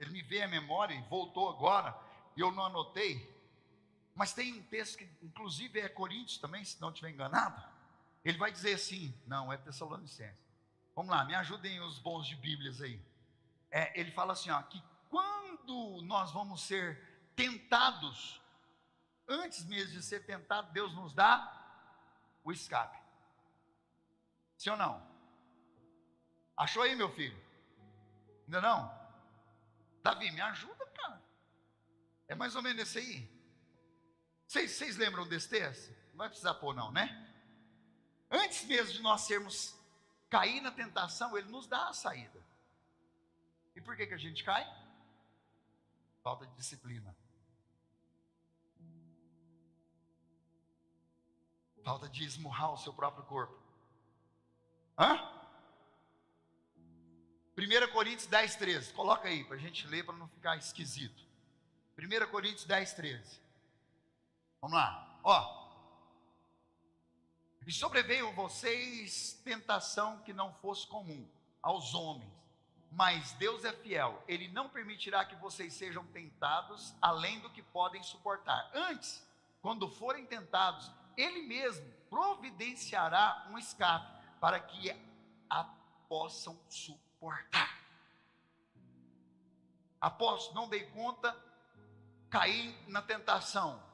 ele me veio à memória e voltou agora, e eu não anotei. Mas tem um texto que inclusive é Coríntios também, se não estiver enganado. Ele vai dizer assim, não, é Tessalonicenses. Vamos lá, me ajudem os bons de Bíblias aí. Ele fala assim, ó, que quando nós vamos ser tentados, antes mesmo de ser tentado, Deus nos dá o escape. Sim ou não? Achou aí, meu filho? Ainda não? Davi, me ajuda, cara. É mais ou menos esse aí. Vocês lembram desse texto? Não vai precisar pôr não, né? Antes mesmo de nós sermos cair na tentação, Ele nos dá a saída. E por que a gente cai? Falta de disciplina. Falta de esmurrar o seu próprio corpo. 1 Coríntios 10, 13. Coloca aí para a gente ler, para não ficar esquisito. 1 Coríntios 10, 13. Vamos lá. E sobreveio a vocês tentação que não fosse comum aos homens. Mas Deus é fiel. Ele não permitirá que vocês sejam tentados além do que podem suportar. Antes, quando forem tentados, Ele mesmo providenciará um escape para que a possam suportar. Apóstolo, não dei conta, caí na tentação.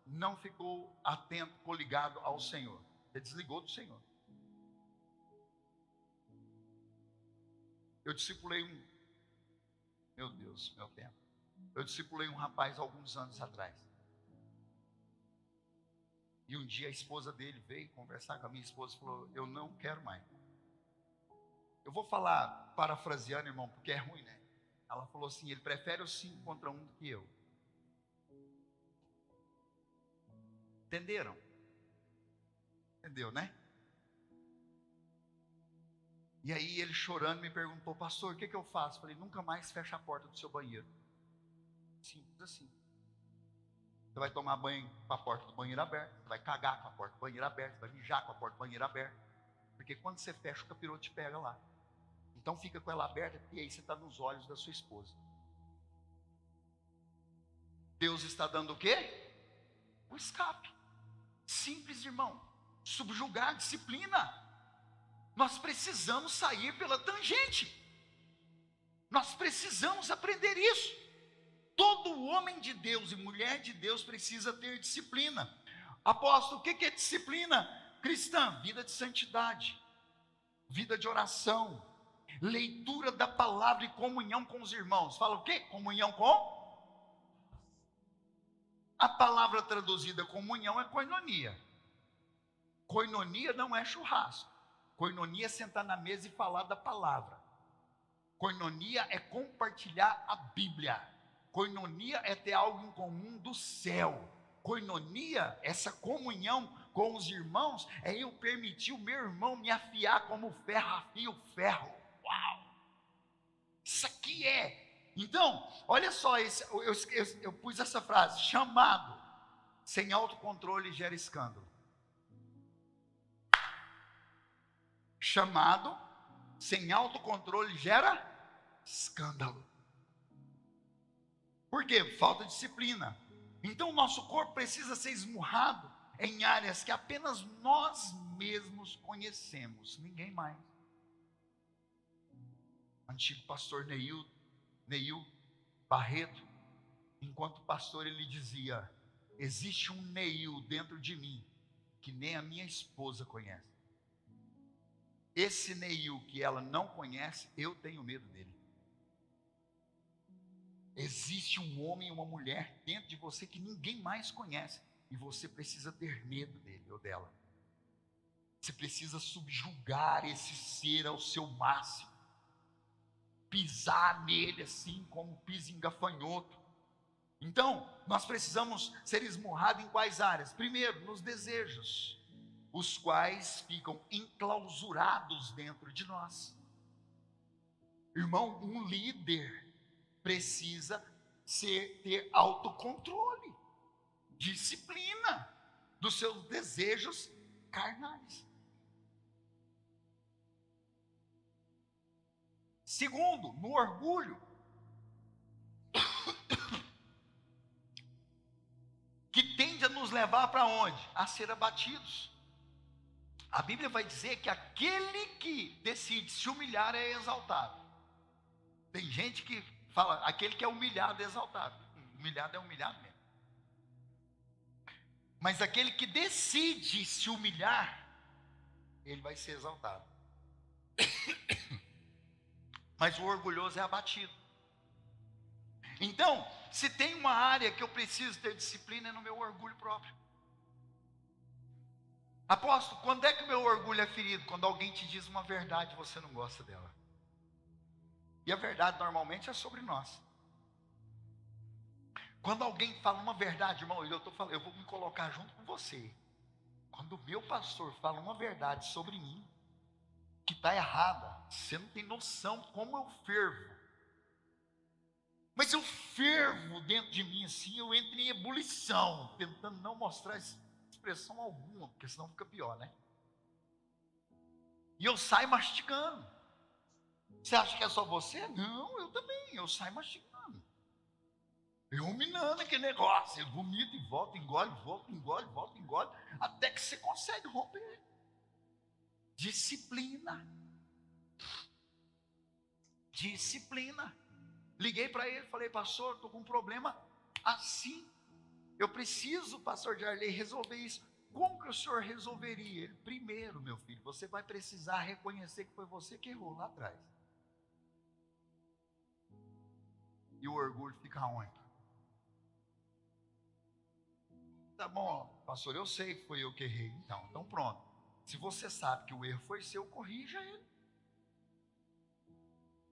Não ficou atento, coligado ao Senhor. Você desligou do Senhor. Eu discipulei meu Deus, meu tempo. Eu discipulei um rapaz alguns anos atrás. E um dia a esposa dele veio conversar com a minha esposa e falou: eu não quero mais. Eu vou falar parafraseando, irmão, porque é ruim, né? Ela falou assim: ele prefere os 5 contra 1 do que eu. Entenderam? Entendeu, né? E aí ele chorando me perguntou: pastor, o que eu faço? Eu falei: nunca mais fecha a porta do seu banheiro. Simples assim. Você vai tomar banho com a porta do banheiro aberta, você vai cagar com a porta do banheiro aberta, você vai mijar com a porta do banheiro aberta, porque quando você fecha, o capiroto te pega lá. Então fica com ela aberta, porque aí você está nos olhos da sua esposa. Deus está dando o quê? O escape. Simples, irmão. Subjugar, disciplina. Nós precisamos sair pela tangente. Nós precisamos aprender isso. Todo homem de Deus e mulher de Deus precisa ter disciplina. Apóstolo, o que é disciplina cristã? Vida de santidade, vida de oração, leitura da palavra e comunhão com os irmãos. Fala o quê? Comunhão com? A palavra traduzida comunhão é koinonia. Koinonia não é churrasco. Koinonia é sentar na mesa e falar da palavra. Koinonia é compartilhar a Bíblia. Koinonia é ter algo em comum do céu. Koinonia, essa comunhão com os irmãos, é eu permitir o meu irmão me afiar como ferro afia o ferro. Uau! Isso aqui é. Então, olha só, eu pus essa frase: chamado sem autocontrole gera escândalo. Chamado sem autocontrole gera escândalo. Por quê? Falta de disciplina. Então o nosso corpo precisa ser esmurrado em áreas que apenas nós mesmos conhecemos, ninguém mais. O antigo pastor Neil Barreto, enquanto pastor, ele dizia: existe um Neil dentro de mim que nem a minha esposa conhece. Esse Neil que ela não conhece, eu tenho medo dele. Existe um homem e uma mulher dentro de você que ninguém mais conhece, e você precisa ter medo dele ou dela. Você precisa subjugar esse ser ao seu máximo, pisar nele assim como pisa em gafanhoto. Então, nós precisamos ser esmurrados em quais áreas? Primeiro, nos desejos, os quais ficam enclausurados dentro de nós. Irmão, um líder precisa ter autocontrole, disciplina dos seus desejos carnais. Segundo, no orgulho, que tende a nos levar para onde? A ser abatidos. A Bíblia vai dizer que aquele que decide se humilhar é exaltado. Tem gente que fala: aquele que é humilhado é exaltado. Humilhado é humilhado mesmo. Mas aquele que decide se humilhar, ele vai ser exaltado. Mas o orgulhoso é abatido. Então, se tem uma área que eu preciso ter disciplina, é no meu orgulho próprio. Apóstolo, quando é que o meu orgulho é ferido? Quando alguém te diz uma verdade e você não gosta dela. E a verdade normalmente é sobre nós. Quando alguém fala uma verdade, irmão, eu vou me colocar junto com você. Quando o meu pastor fala uma verdade sobre mim, que está errada, você não tem noção como eu fervo. Mas eu fervo dentro de mim assim, eu entro em ebulição, tentando não mostrar expressão alguma, porque senão fica pior, né? E eu saio mastigando. Você acha que é só você? Não, eu também, eu saio mastigando. Eu ruminando aquele negócio, ele vomita e volta, engole, volta, engole, volta, engole, até que você consegue romper. Disciplina. Disciplina. Liguei para ele, falei, pastor, estou com um problema assim. Eu preciso, pastor Jarley, resolver isso. Como que o senhor resolveria? Ele, primeiro, meu filho, você vai precisar reconhecer que foi você que errou lá atrás. E o orgulho fica onde? Tá bom, pastor, eu sei que foi eu que errei. Então pronto. Se você sabe que o erro foi seu, corrija ele.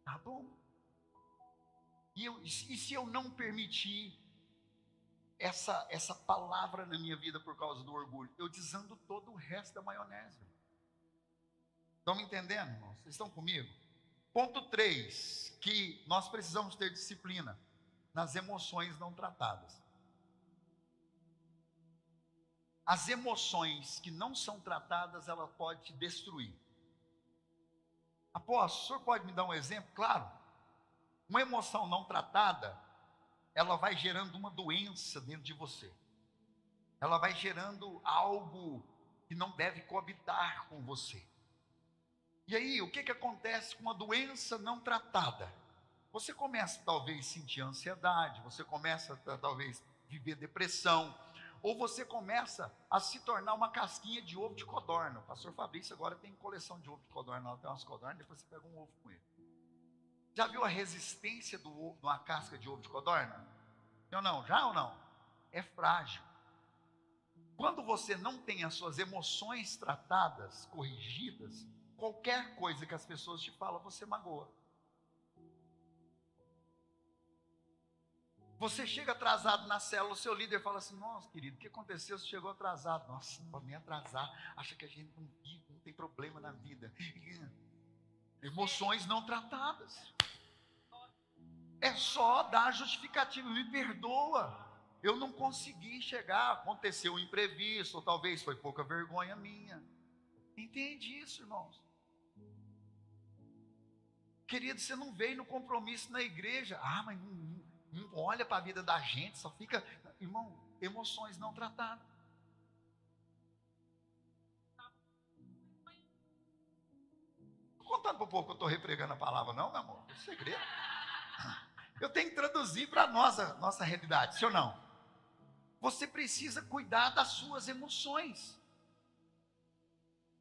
Tá bom. E se eu não permitir essa palavra na minha vida por causa do orgulho? Eu desando todo o resto da maionese. Estão me entendendo, irmãos? Vocês estão comigo? Ponto 3, que nós precisamos ter disciplina nas emoções não tratadas. As emoções que não são tratadas, ela pode te destruir. Apóstolo, o senhor pode me dar um exemplo? Claro. Uma emoção não tratada, ela vai gerando uma doença dentro de você. Ela vai gerando algo que não deve coabitar com você. E aí, o que acontece com uma doença não tratada? Você começa talvez a sentir ansiedade, você começa talvez a viver depressão, ou você começa a se tornar uma casquinha de ovo de codorna. O pastor Fabrício agora tem coleção de ovo de codorna, tem umas codornas, depois você pega um ovo com ele. Já viu a resistência de uma casca de ovo de codorna? Não, já ou não? É frágil. Quando você não tem as suas emoções tratadas, corrigidas, qualquer coisa que as pessoas te falam, você magoa. Você chega atrasado na célula, o seu líder fala assim, nossa querido, o que aconteceu? Você chegou atrasado. Nossa, não pode nem atrasar, acha que a gente não vive, não tem problema na vida. Emoções não tratadas. É só dar justificativa, me perdoa. Eu não consegui chegar, aconteceu um imprevisto, ou talvez foi pouca vergonha minha. Entende isso, irmãos? Querido, você não veio no compromisso na igreja. Mas não olha para a vida da gente, só fica... Irmão, emoções não tratadas. Estou contando para o povo que eu estou repregando a palavra, não, meu amor? É segredo. Eu tenho que traduzir para a nossa realidade, sim ou não? Você precisa cuidar das suas emoções.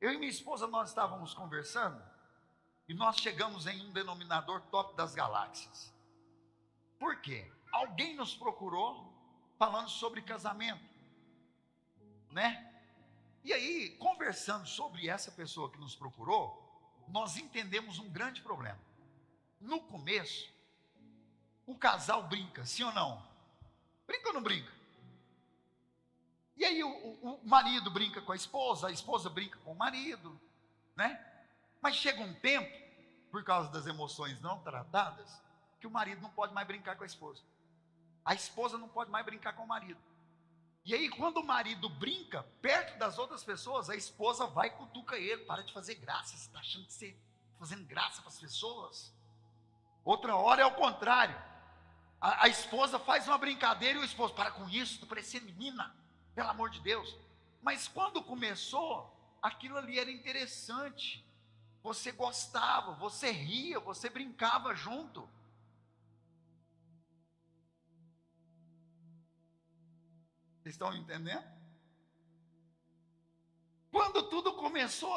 Eu e minha esposa, nós estávamos conversando, e nós chegamos em um denominador top das galáxias. Por quê? Alguém nos procurou falando sobre casamento, né? E aí, conversando sobre essa pessoa que nos procurou, nós entendemos um grande problema. No começo, o casal brinca, sim ou não? Brinca ou não brinca? E aí o marido brinca com a esposa brinca com o marido, né? Mas chega um tempo, por causa das emoções não tratadas, que o marido não pode mais brincar com a esposa não pode mais brincar com o marido. E aí quando o marido brinca perto das outras pessoas, a esposa vai e cutuca ele, para de fazer graça, você está achando que você está fazendo graça para as pessoas? Outra hora é o contrário, a esposa faz uma brincadeira e o esposo, para com isso, está parecendo menina, pelo amor de Deus. Mas quando começou, aquilo ali era interessante, você gostava, você ria, você brincava junto. Vocês estão entendendo? Quando tudo começou,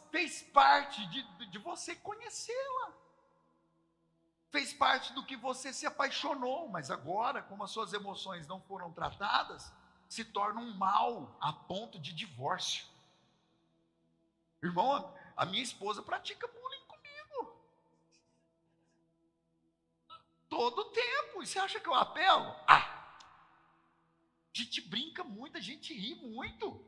fez parte de você conhecê-la. Fez parte do que você se apaixonou, mas agora, como as suas emoções não foram tratadas, se torna um mal a ponto de divórcio. Irmão, a minha esposa pratica bullying comigo. Todo tempo. E você acha que eu apelo? A gente brinca muito, a gente ri muito.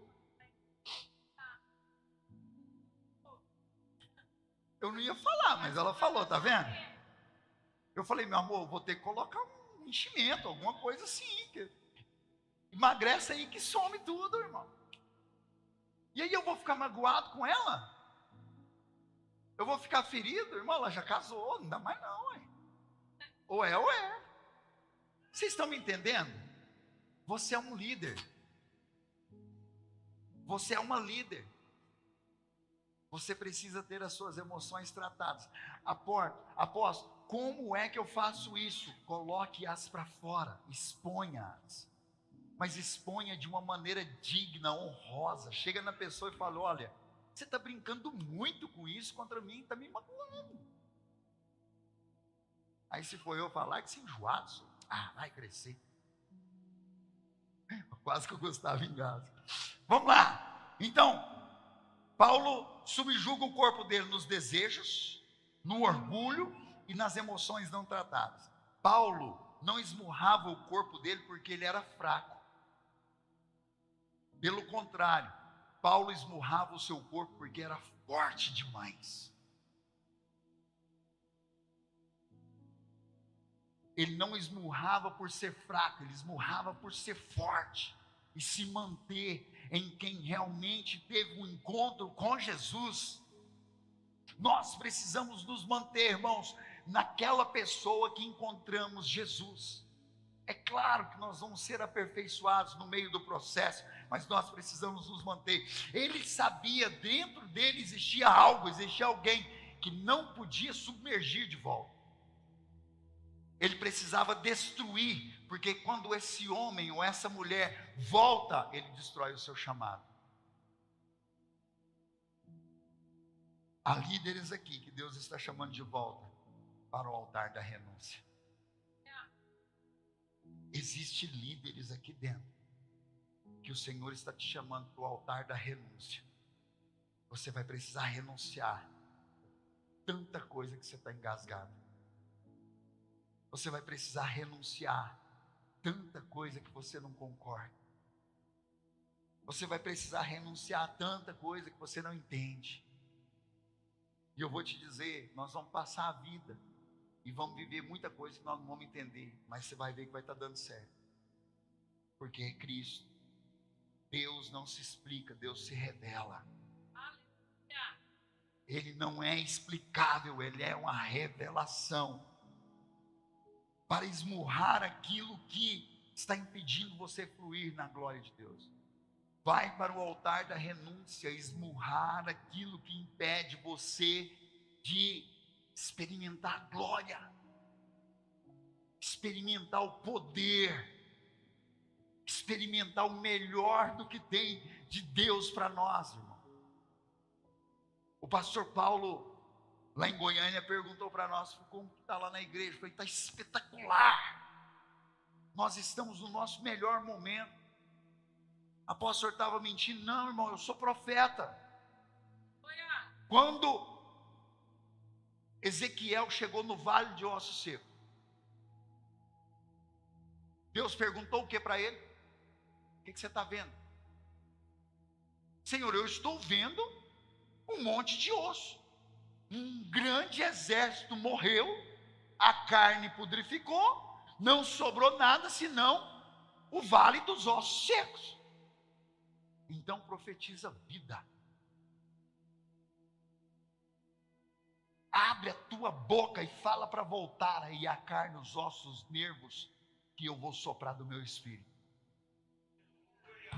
Eu não ia falar, mas ela falou, tá vendo? Eu falei, meu amor, vou ter que colocar um enchimento, alguma coisa assim. Emagrece aí que some tudo, irmão. E aí eu vou ficar magoado com ela? Eu vou ficar ferido? Irmão, ela já casou, não dá mais não, hein? Ou é ou é. Vocês estão me entendendo? Você é um líder. Você é uma líder. Você precisa ter as suas emoções tratadas. Apóstolo, como é que eu faço isso? Coloque-as para fora, exponha-as. Mas exponha de uma maneira digna, honrosa. Chega na pessoa e fala, olha, você está brincando muito com isso contra mim, está me magoando. Aí se for eu falar, que se enjoado, vai crescer. Quase que eu gostava em casa. Vamos lá. Então, Paulo subjuga o corpo dele nos desejos, no orgulho e nas emoções não tratadas. Paulo não esmurrava o corpo dele porque ele era fraco. Pelo contrário, Paulo esmurrava o seu corpo porque era forte demais. Ele não esmurrava por ser fraco, ele esmurrava por ser forte e se manter em quem realmente teve um encontro com Jesus. Nós precisamos nos manter, irmãos, naquela pessoa que encontramos Jesus. É claro que nós vamos ser aperfeiçoados no meio do processo, mas nós precisamos nos manter. Ele sabia, dentro dele existia algo, existia alguém que não podia submergir de volta. Ele precisava destruir, porque quando esse homem ou essa mulher volta, ele destrói o seu chamado. Há líderes aqui que Deus está chamando de volta para o altar da renúncia. Existem líderes aqui dentro que o Senhor está te chamando para o altar da renúncia. Você vai precisar renunciar tanta coisa que você está engasgado. Você vai precisar renunciar tanta coisa que você não concorda. Você vai precisar renunciar tanta coisa que você não entende. E eu vou te dizer, nós vamos passar a vida e vamos viver muita coisa que nós não vamos entender, mas você vai ver que vai estar dando certo. Porque é Cristo. Deus não se explica, Deus se revela. Ele não é explicável, ele é uma revelação. Para esmurrar aquilo que está impedindo você fluir na glória de Deus. Vai para o altar da renúncia, esmurrar aquilo que impede você de experimentar a glória, experimentar o poder, experimentar o melhor do que tem de Deus para nós, irmão. O pastor Paulo, lá em Goiânia, perguntou para nós como está lá na igreja. Eu falei, está espetacular. Nós estamos no nosso melhor momento. Apóstolo, o senhor estava mentindo? Não, irmão, eu sou profeta. Quando Ezequiel chegou no vale de ossos secos, Deus perguntou o que para ele? O que você está vendo? Senhor, eu estou vendo um monte de osso. Um grande exército morreu, a carne pudrificou, não sobrou nada senão o vale dos ossos secos. Então profetiza vida. Abre a tua boca e fala para voltar aí a carne, os ossos, os nervos, que eu vou soprar do meu espírito.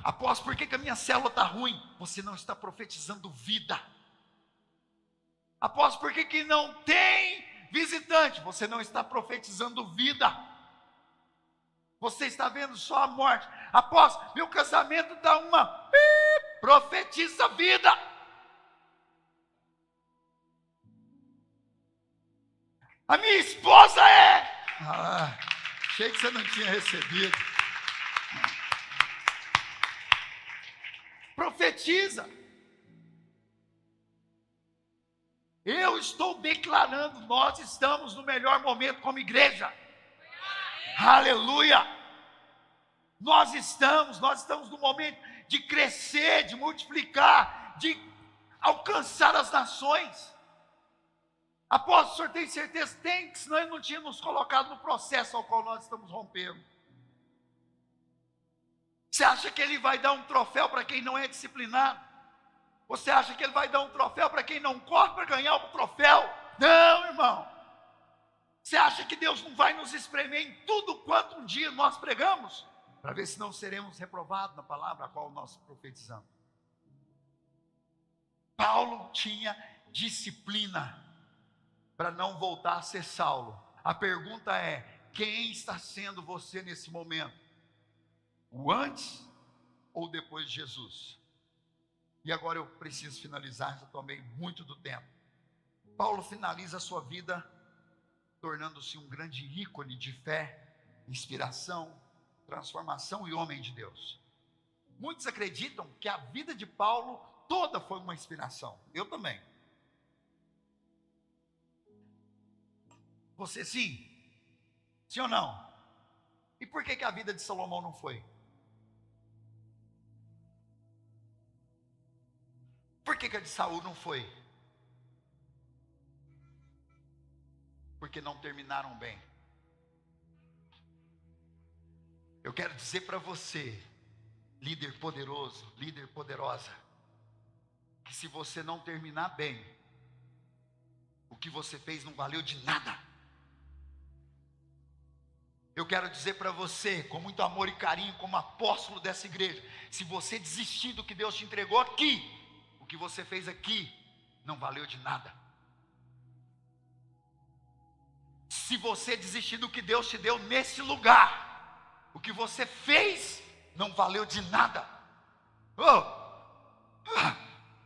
Apóstolo, por que a minha célula está ruim? Você não está profetizando vida. Apóstolo, por que não tem visitante? Você não está profetizando vida. Você está vendo só a morte. Apóstolo, meu casamento está uma... Profetiza vida. A minha esposa é... achei que você não tinha recebido. Profetiza. estou declarando, nós estamos no melhor momento como igreja. Aleluia! Nós estamos no momento de crescer, de multiplicar, de alcançar as nações. Apóstolo, o senhor tem certeza? Tem, senão ele não tinha nos colocado no processo ao qual nós estamos rompendo. Você acha que ele vai dar um troféu para quem não é disciplinado? Você acha que ele vai dar um troféu para quem não corre para ganhar o troféu? Não, irmão. Você acha que Deus não vai nos espremer em tudo quanto um dia nós pregamos? Para ver se não seremos reprovados na palavra a qual nós profetizamos. Paulo tinha disciplina para não voltar a ser Saulo. A pergunta é: quem está sendo você nesse momento? O antes ou depois de Jesus? E agora eu preciso finalizar, já tomei muito do tempo. Paulo finaliza a sua vida tornando-se um grande ícone de fé, inspiração, transformação e homem de Deus. Muitos acreditam que a vida de Paulo toda foi uma inspiração. Eu também. Você sim? Sim ou não? E por que a vida de Salomão não foi? Por que a de Saul não foi? Porque não terminaram bem. Eu quero dizer para você, líder poderoso, líder poderosa, que se você não terminar bem, o que você fez não valeu de nada. Eu quero dizer para você, com muito amor e carinho, como apóstolo dessa igreja, se você desistir do que Deus te entregou aqui, o que você fez aqui não valeu de nada. Se você desistir do que Deus te deu nesse lugar, o que você fez não valeu de nada.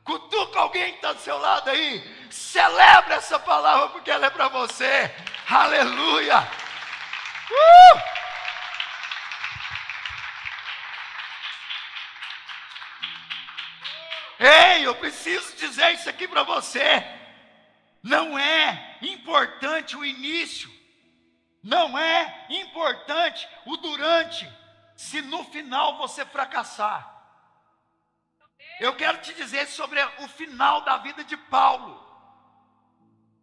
Cutuca alguém que está do seu lado aí, celebra essa palavra porque ela é para você. Aleluia! Ei, eu preciso dizer isso aqui para você. Não é importante o início, não é importante o durante, se no final você fracassar. Eu quero te dizer sobre o final da vida de Paulo.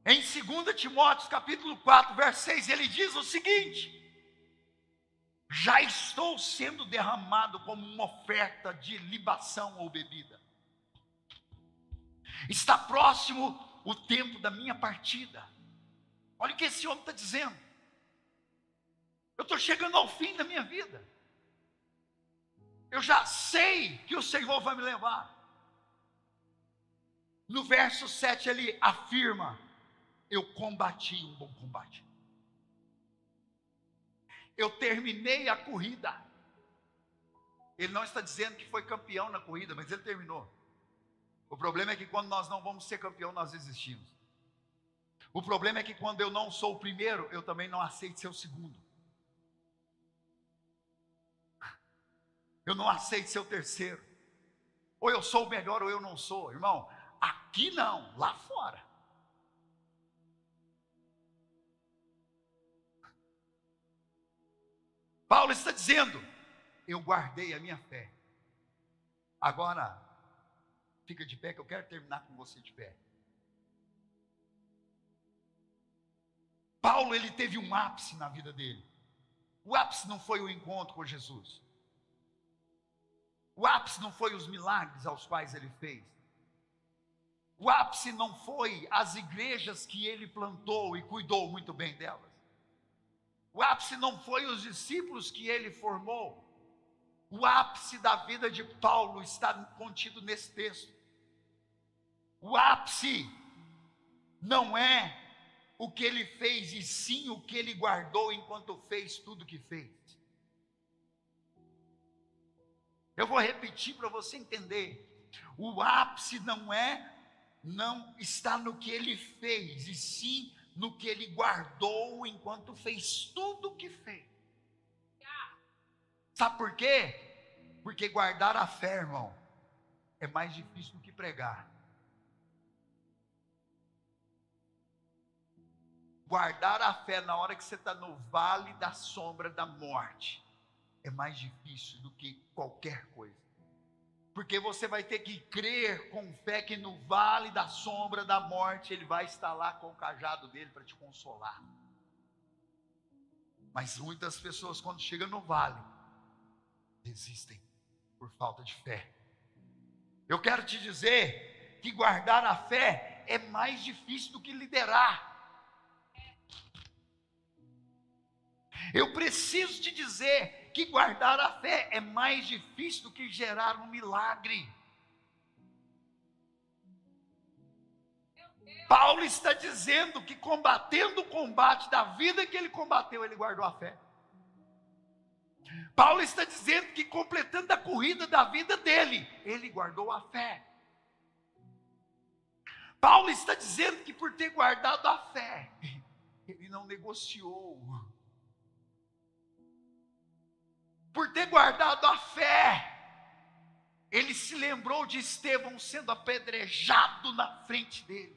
Em 2 Timóteo capítulo 4, verso 6, ele diz o seguinte: já estou sendo derramado como uma oferta de libação ou bebida. Está próximo o tempo da minha partida. Olha o que esse homem está dizendo. Eu estou chegando ao fim da minha vida. Eu já sei que o Senhor vai me levar. No verso 7 ele afirma: eu combati um bom combate. Eu terminei a corrida. Ele não está dizendo que foi campeão na corrida, mas ele terminou. O problema é que quando nós não vamos ser campeão, nós desistimos. O problema é que quando eu não sou o primeiro, eu também não aceito ser o segundo. Eu não aceito ser o terceiro. Ou eu sou o melhor ou eu não sou. Irmão, aqui não, lá fora. Paulo está dizendo: eu guardei a minha fé. Agora, fica de pé que eu quero terminar com você de pé. Paulo, ele teve um ápice na vida dele. O ápice não foi o encontro com Jesus. O ápice não foi os milagres aos quais ele fez. O ápice não foi as igrejas que ele plantou e cuidou muito bem delas. O ápice não foi os discípulos que ele formou. O ápice da vida de Paulo está contido nesse texto. O ápice não é o que ele fez, e sim o que ele guardou enquanto fez tudo o que fez. Eu vou repetir para você entender. O ápice não está no que ele fez, e sim no que ele guardou enquanto fez tudo o que fez. Sabe por quê? Porque guardar a fé, irmão, é mais difícil do que pregar. Guardar a fé na hora que você está no vale da sombra da morte é mais difícil do que qualquer coisa. Porque você vai ter que crer com fé que no vale da sombra da morte Ele vai estar lá com o cajado dele para te consolar. Mas muitas pessoas, quando chegam no vale, desistem por falta de fé. Eu quero te dizer que guardar a fé é mais difícil do que liderar. Eu preciso te dizer que guardar a fé é mais difícil do que gerar um milagre. Paulo está dizendo que combatendo o combate da vida que ele combateu, ele guardou a fé. Paulo está dizendo que completando a corrida da vida dele, ele guardou a fé. Paulo está dizendo que por ter guardado a fé, ele não negociou. Por ter guardado a fé, ele se lembrou de Estevão sendo apedrejado na frente dele.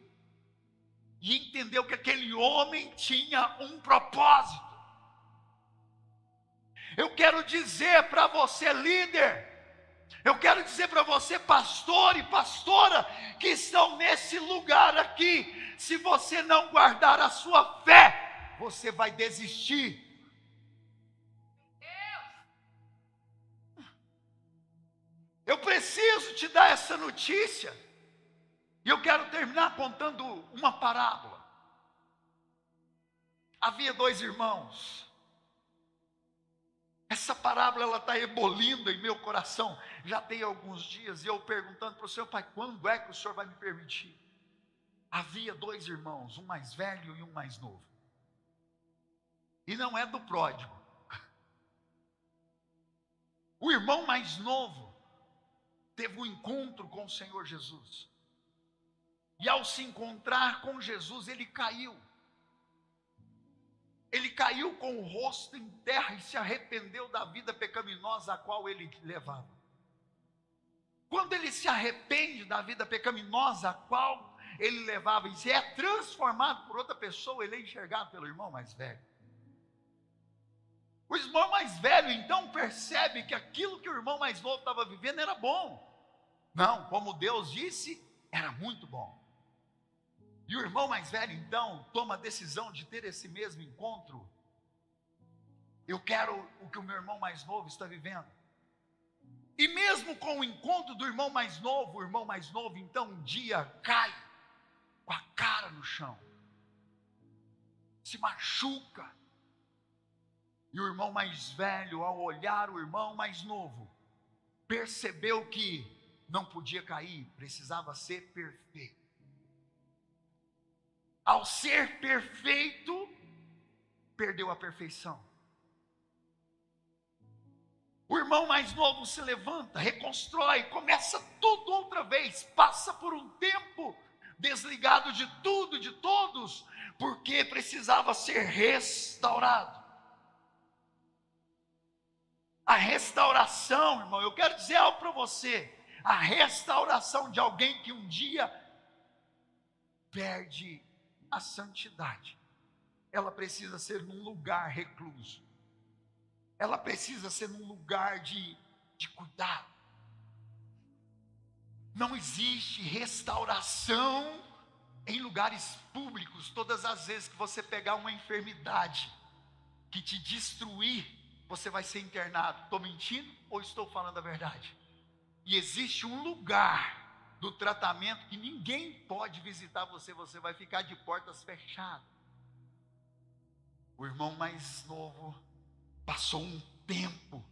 E entendeu que aquele homem tinha um propósito. Eu quero dizer para você, líder, eu quero dizer para você, pastor e pastora, que estão nesse lugar aqui, se você não guardar a sua fé, você vai desistir. Eu preciso te dar essa notícia. E eu quero terminar contando uma parábola. Havia 2 irmãos. Essa parábola ela está ebolindo em meu coração. Já tem alguns dias. E eu perguntando para o Senhor, Pai, quando é que o Senhor vai me permitir? Havia 2 irmãos, um mais velho e um mais novo. E não é do pródigo. O irmão mais novo teve um encontro com o Senhor Jesus. E ao se encontrar com Jesus, ele caiu. Ele caiu com o rosto em terra e se arrependeu da vida pecaminosa a qual ele levava. Quando ele se arrepende da vida pecaminosa a qual ele levava e se é transformado por outra pessoa, ele é enxergado pelo irmão mais velho. O irmão mais velho então percebe que aquilo que o irmão mais novo estava vivendo era bom. Não, como Deus disse, era muito bom. E o irmão mais velho então toma a decisão de ter esse mesmo encontro. Eu quero o que o meu irmão mais novo está vivendo. E mesmo com o encontro do irmão mais novo, o irmão mais novo então um dia cai com a cara no chão, se machuca. E o irmão mais velho, ao olhar o irmão mais novo, percebeu que não podia cair, precisava ser perfeito. Ao ser perfeito, perdeu a perfeição. O irmão mais novo se levanta, reconstrói, começa tudo outra vez, passa por um tempo desligado de tudo e de todos, porque precisava ser restaurado. A restauração, irmão, eu quero dizer algo para você, a restauração de alguém que um dia perde a santidade, ela precisa ser num lugar recluso, ela precisa ser num lugar de cuidado. Não existe restauração em lugares públicos. Todas as vezes que você pegar uma enfermidade que te destruir, você vai ser internado. Estou mentindo ou estou falando a verdade? E existe um lugar do tratamento que ninguém pode visitar você, você vai ficar de portas fechadas. O irmão mais novo passou um tempo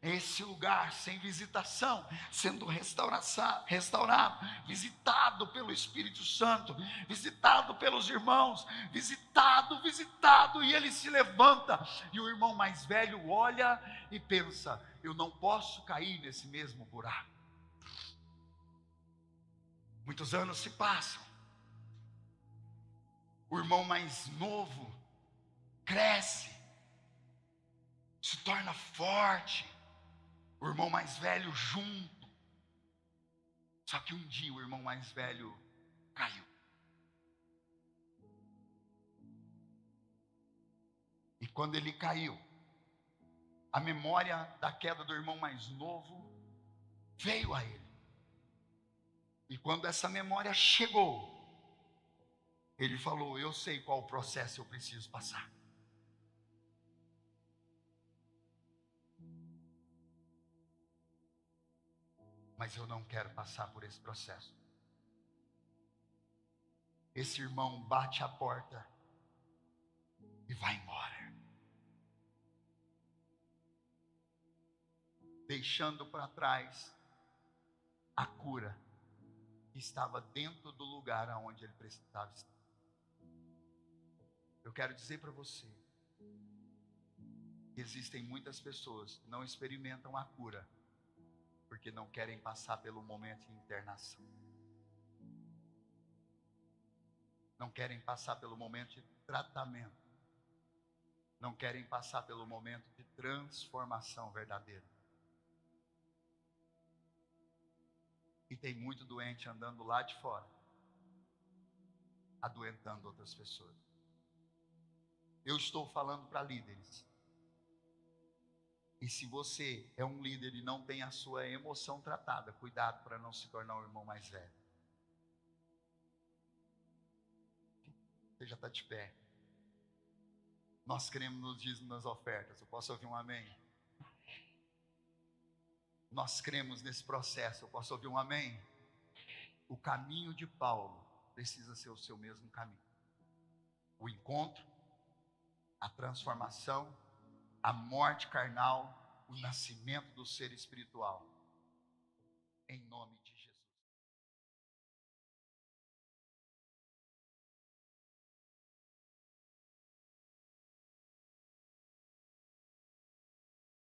nesse lugar sem visitação, sendo restaurado, visitado pelo Espírito Santo, visitado pelos irmãos, visitado, e ele se levanta, e o irmão mais velho olha e pensa, eu não posso cair nesse mesmo buraco. Muitos anos se passam, o irmão mais novo cresce, se torna forte, o irmão mais velho junto. Só que um dia o irmão mais velho caiu. quando ele caiu, a memória da queda do irmão mais novo veio a ele. E quando essa memória chegou, ele falou: eu sei qual o processo eu preciso passar. Mas eu não quero passar por esse processo. Esse irmão bate a porta e vai embora, deixando para trás a cura que estava dentro do lugar aonde ele precisava estar. Eu quero dizer para você que existem muitas pessoas que não experimentam a cura porque não querem passar pelo momento de internação. Não querem passar pelo momento de tratamento. Não querem passar pelo momento de transformação verdadeira. E tem muito doente andando lá de fora, adoentando outras pessoas. Eu estou falando para líderes. E se você é um líder e não tem a sua emoção tratada, cuidado para não se tornar o irmão mais velho. Você já está de pé. Nós cremos nos dízimos, nas ofertas. Eu posso ouvir um amém? Nós cremos nesse processo. Eu posso ouvir um amém? O caminho de Paulo precisa ser o seu mesmo caminho. O encontro, a transformação, a morte carnal, o nascimento do ser espiritual. Em nome de